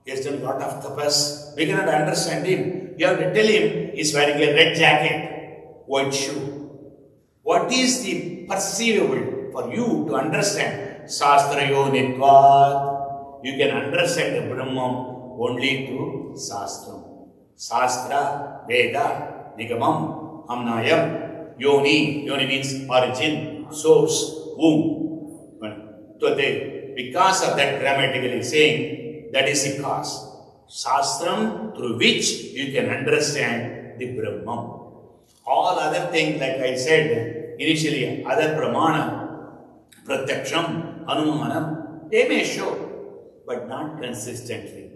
he has done a lot of tapas. We cannot understand him. You have to tell him, he is wearing a red jacket, white shoe. What is the perceivable for you to understand? Sastrayo Nitvat. You can understand the Brahman only through Sastram. Sastra, Veda, Nigamam, Amnayam, Yoni. Yoni means origin. Source, womb. So because of that, grammatically saying, that is the cause. Shastram, through which you can understand the Brahman. All other things, like I said initially, other pramana, pratyaksham, anumanam, they may show, but not consistently,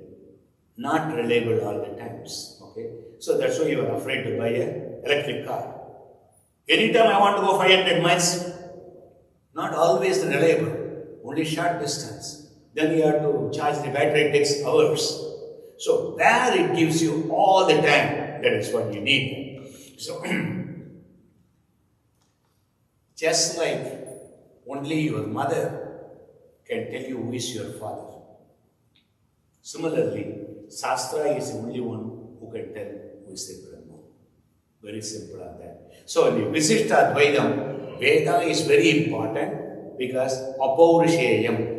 not reliable all the times. Okay, so that's why you are afraid to buy an electric car. Anytime I want to go 500 miles, not always reliable, only short distance. Then you have to charge the battery, it takes hours. So there it gives you all the time, that is what you need. So, just like only your mother can tell you who is your father. Similarly, Shastra is the only one who can tell who is the Brahman. Very simple on that. So the Visishta Advaitam, Veda is very important because Apaurishayam.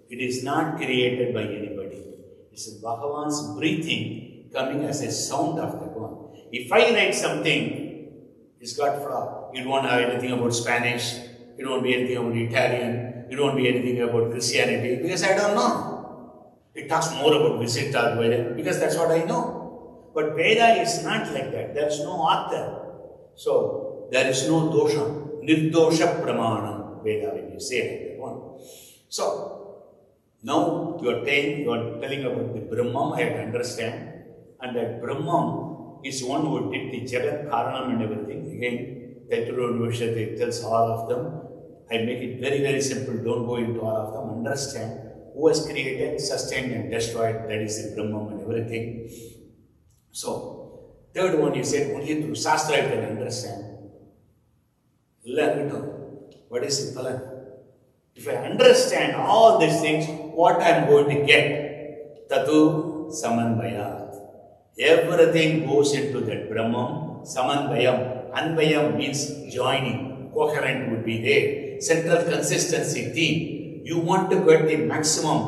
It is not created by anybody. It's Bhagavan's breathing coming as a sound of that one. If I write something, it's got flaw. You don't have anything about Spanish, you don't be anything about Italian, you don't be anything about Christianity, because I don't know. It talks more about Visishta Advaitam because that's what I know. But Veda is not like that. There is no author. So there is no dosha. Nirdosha Pramanam Veda when you say like that one. So now you are telling about the Brahman, I have to understand. And that Brahman is one who did the Jagat Karanam and everything. Again, Tetrurvashati tells all of them. I make it very, very simple. Don't go into all of them. Understand who has created, sustained and destroyed. That is the Brahman and everything. So, third one you said, only through Shastra you can understand. Learn it all. What is the Phalan? If I understand all these things, what I am going to get? Tatu Samanvayat. Everything goes into that Brahman Samanvayam. Anvayam means joining. Coherent would be there. Central consistency theme. You want to get the maximum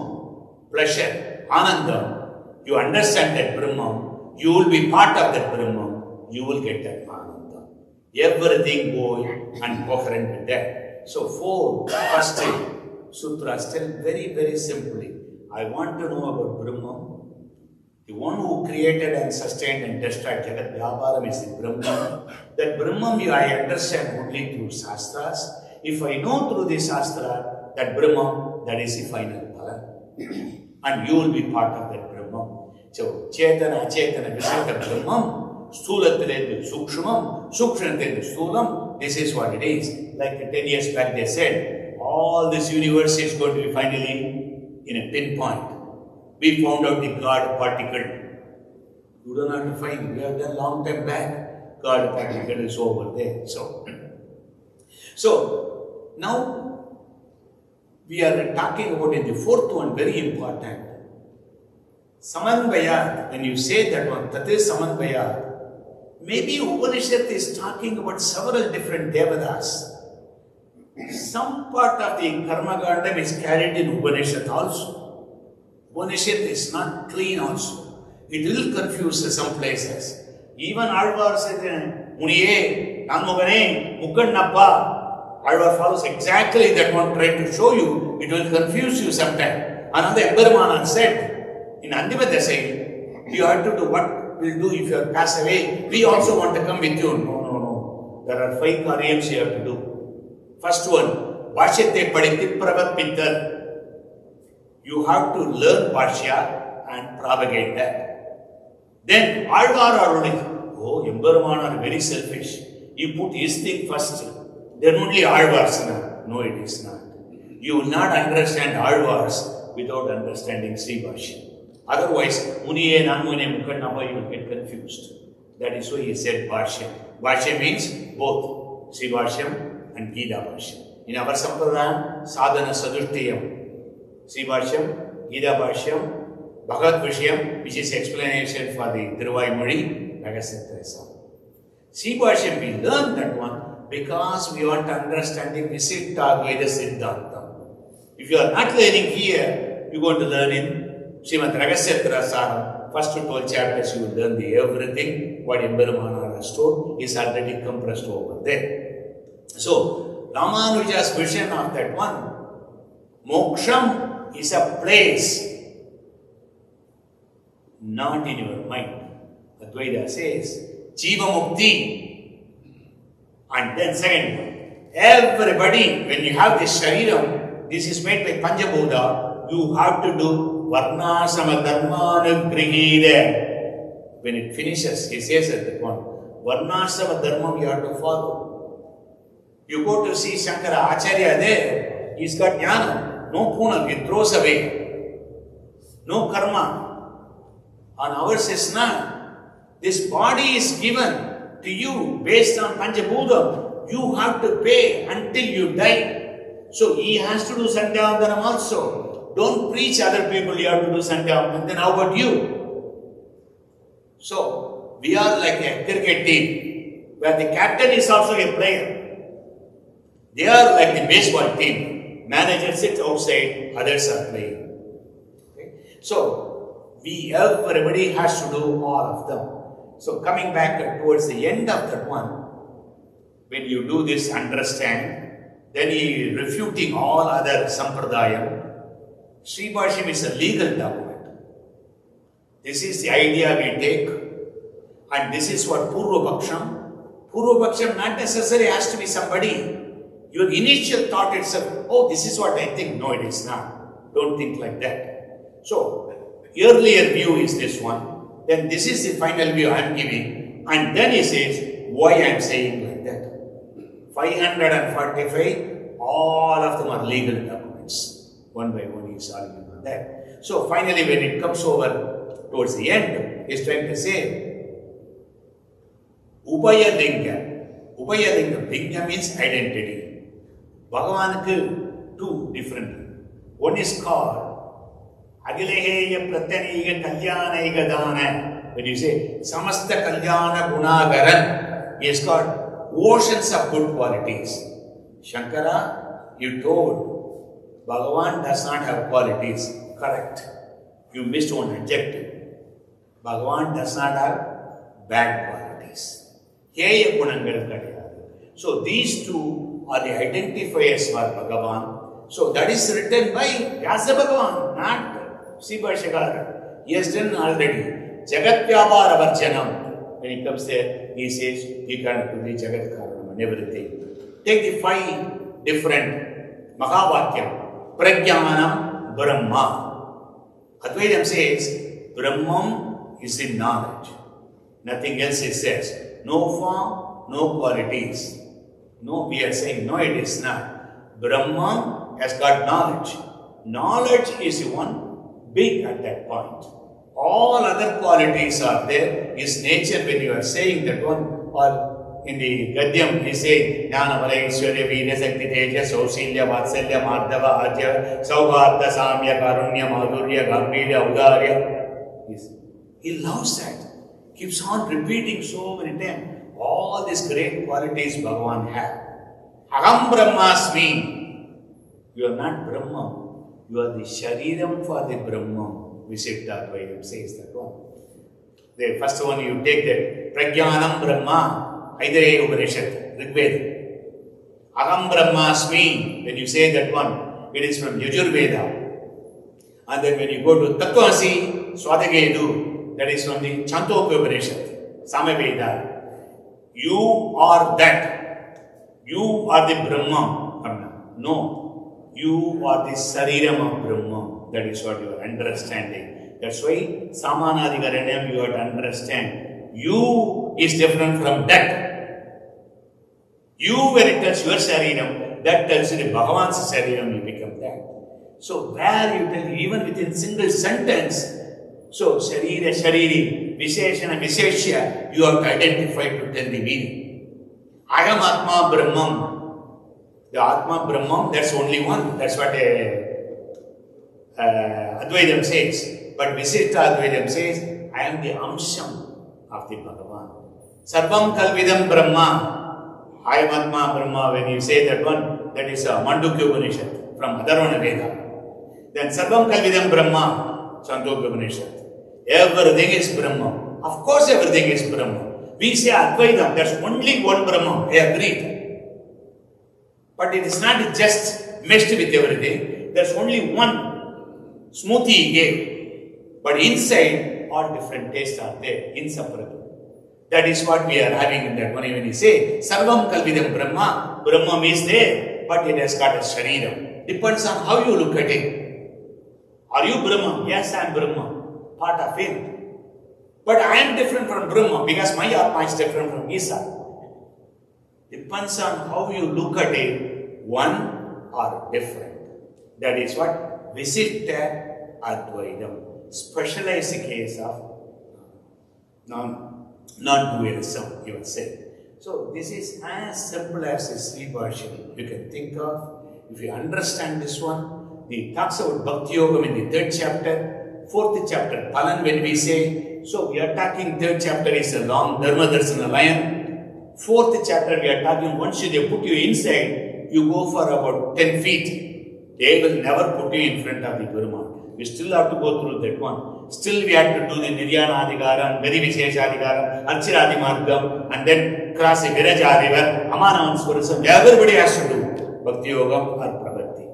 pleasure, Ananda. You understand that Brahman. You will be part of that Brahman. You will get that Ananda. Everything going and coherent with that. So, first sutras tell very, very simply. I want to know about Brahman. The one who created and sustained and destroyed Jagat Vyabharam is the Brahman. That Brahman I understand only through Shastras. If I know through the Shastra, that Brahman, that is the final phala. And you will be part of that Brahman. So, Chetana, Achetana, Visita Brahman, Stulathilendhu Sukshmam, Sukshantendhu Stulam, this is what it is. Like 10 years back they said, all this universe is going to be finally in a pinpoint. We found out the God particle. You don't have to find, we have done long time back. God particle is over there. So now we are talking about it, the fourth one, very important. Samanvaya, when you say that one, that is Samanvaya, maybe Upanishad is talking about several different Devadas. Some part of the Karma Gandam is carried in Upanishad also. Upanishad is not clean also. It will confuse some places. Even Alvar said, Muniye, Nanmogane, Mukkannappa. Alvar follows exactly that one trying to show you. It will confuse you sometime. Another Embarmana said, in Andimadasai, you have to do what we'll do if you pass away. We also want to come with you. No. There are 5 karyams you have to do. First one, Bhashyate Paditi Pravat Pittar. You have to learn Bhashya and propagate that. Then Alvar already, Embarman are very selfish. He put his thing first. Then only Alvar's. No, it is not. You will not understand Alvar's without understanding Sri Bhashya. Otherwise, Muniye, Nanmune, Mukkannappa, you will get confused. That is why he said Bhashya. Bhashya means both Sri Bhashyam and Gita Bhashyam. In our Sampradayam, Sadhana Sadushtiyam. Sri Bhashyam, Gita Bhashyam, Bhagavad Bhashyam, which is explanation for the Thiruvaimozhi, Ragasatrasa. Sri Bhashyam, we learn that one because we want to understand the Visitta Advaita Siddhanta. If you are not learning here, you are going to learn in Srimad Ragasatrasa. First 12 chapters, you will learn the everything. What Embarmana has told is already compressed over there. So, Ramanuja's vision of that one, Moksham is a place, not in your mind. Advaita says, Jiva Mukti. And then second one, everybody, when you have this Shariram, this is made by Panchabhuta, you have to do Varnasama Dharmanugrihide. When it finishes, he says at that one, Varnasama Dharmam you have to follow. You go to see Shankara Acharya there, he's got jnana. No punam, it throws away. No karma. On ours is not. This body is given to you based on Panchabhutam. You have to pay until you die. So he has to do Sandhyavandanam also. Don't preach other people you have to do Sandhyavandanam. Then how about you? So we are like a cricket team where the captain is also a player. They are like the baseball team. Manager sits outside, others are playing. Okay? So, everybody has to do all of them. So, coming back towards the end of that one, when you do this understand, then he refuting all other sampradayam. Sri Bhashyam is a legal document. This is the idea we take, and this is what Purva Bhaksham not necessarily has to be somebody. Your initial thought itself, this is what I think. No, it is not. Don't think like that. So, earlier view is this one. Then this is the final view I am giving. And then he says, why I am saying like that. 545, all of them are legal documents. One by one he is arguing on that. So, finally, when it comes over towards the end, he is trying to say, Upayalinga. Linga means identity. Bhagavanukku two different. One is called Agileheya Pratyaniga Kalyana Igadana. When you say Samasta Kalyana Gunagaran, he has got oceans of good qualities. Shankara, you told Bhagavan does not have qualities. Correct. You missed one adjective. Bhagavan does not have bad qualities. Heya gunangal kadiyadu. So these two are the identifiers for Bhagavan. So that is written by Vyasa Bhagavan, not Sribhashyakara. He has done already. Jagat Vyapara Varjanam. When he comes there, he says, he can do the Jagat Karanam and everything. Take the 5 different Mahavakyam. Prajnanam Brahma. Advaitam says, Brahmam is in knowledge. Nothing else it says. No form, no qualities. No, we are saying, no, it is not. Brahman has got knowledge. Knowledge is one big at that point. All other qualities are there. His nature, when you are saying that one, or in the Gadyam, he says, Jnana Valaishwarya Veena Sakti Teja Sausilya Vatsalya Madhava Adya Saugata Samya Karunya Madhurya Gambhirya Udarya. He loves that. Keeps on repeating so many times. All these great qualities Bhagavan has. Aham Brahmasmi. You are not Brahma. You are the Shariram for the Brahma. Vishitta Advaitam says that one. The first one you take that. Prajnanam Brahma. Aidareya Upanishad. Rigveda. Aham Brahmasmi. When you say that one, it is from Yajurveda. And then when you go to Tattvamasi Swadagedu, that is from the Chandogya Upanishad. Samaveda. You are that. You are the Brahma. No. You are the Sariram of Brahma. That is what you are understanding. That's why Samanadikaranam you have to understand. You is different from that. You, when it tells your Sariram, that tells you the Bhagavan's Sariram, you become that. So where you tell, even within single sentence, so Sharira, Shariri, Visheshana, Visheshya, you have to identify to tell the meaning. Aham Atma Brahmam. The Atma Brahmam, that's only one. That's what Advaitam says. But Visishta Advaitam says, I am the Amsham of the Bhagavan. Sarvam Kalvidam Brahma. I am Atma Brahma. When you say that one, that is Mandukya Upanishad from Adharvana Veda. Then Sarvam Kalvidam Brahma, Chandogya Upanishad. Everything is Brahma. Of course, everything is Brahma. We say Advaitam, there's only one Brahma. I agreed. But it is not just mixed with everything. There's only one smoothie he gave. But inside, all different tastes are there, inseparable. That is what we are having in that one. When you say, Sarvam Kalvidam Brahma, Brahma is there, but it has got a Shariram. Depends on how you look at it. Are you Brahma? Yes, I am Brahma. Part of it. But I am different from Brahma because my Atma is different from Isa. Depends on how you look at it, one or different. That is what Visishta Advaitam. Specialized case of non-dualism, you would say. So this is as simple as a Sri Bhashyam you can think of. If you understand this one, he talks about Bhakti Yogam in the 3rd chapter, 4th chapter, Palan when we say, so we are talking 3rd chapter is a long Dharma Darsana line. 4th chapter we are talking, once they put you inside, you go for about 10 feet. They will never put you in front of the Guruma. We still have to go through that one. Still we have to do the Niryana Adhikaram, Gadi Vishesha Adhikaram, Archiradi Margam, and then cross the Viraja river, Amanavan Swarasam. Everybody has to do Bhakti Yogam or Prabhati.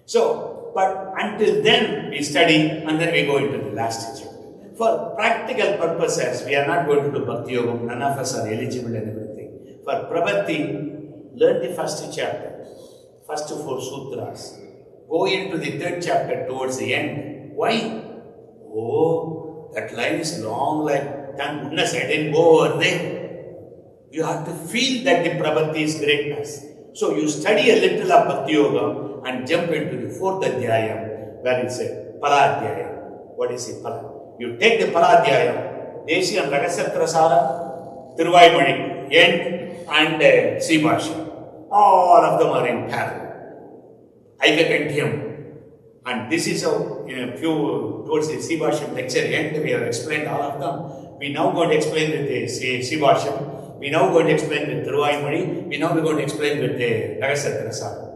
So, but until then we study and then we go into the last chapter. For practical purposes, we are not going to do Bhakti Yogam. None of us are eligible and everything. For Prabhati, learn the first chapter, first 4 sutras. Go into the 3rd chapter towards the end. Why? Oh, that line is long, like, thank goodness I didn't go over there. You have to feel that the Prabhati's greatness. So you study a little of Bhakti Yoga and jump into the 4th Adhyayam, where it's a Paladhyayam. What is it, Pala? You take the Paladhyayam, Desi and Ragasatra Sara, Tiruvayamani, End, and Sri Bhashyam. All of them are in parallel. Aikakantyam. And this is how, in a few, towards the Sri Bhashyam lecture end, we have explained all of them. We now going to explain the Sri Bhashyam. We now going to explain with Thiruvaimozhi. We now we're going to explain with the Rajagopalan.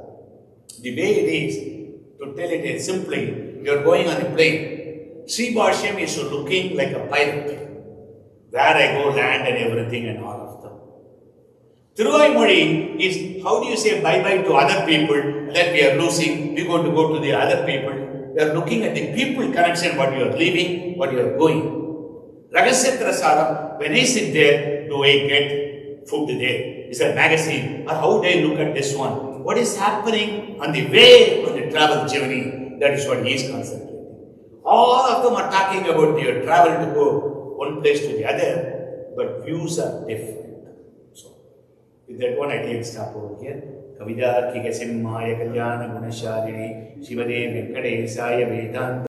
The way it is, to tell it is simply, you are going on a plane. Sri Bhashyam is looking like a pilot. Where I go, land and everything and all of them. Thiruvaimozhi is, how do you say bye-bye to other people that we are losing, we are going to go to the other people. We are looking at the people connection, what you are leaving, what you are going. Rajagopalan, when I sit there, do I get food there? Is a magazine, or how do I look at this one? What is happening on the way on the travel journey? That is what he is concentrating. All of them are talking about your travel to go one place to the other, but views are different. So, with that one, I take stop over here. Kavidarthika Simmaya Kalyana Gunasharini Shivade Venkadesaya Vedanta.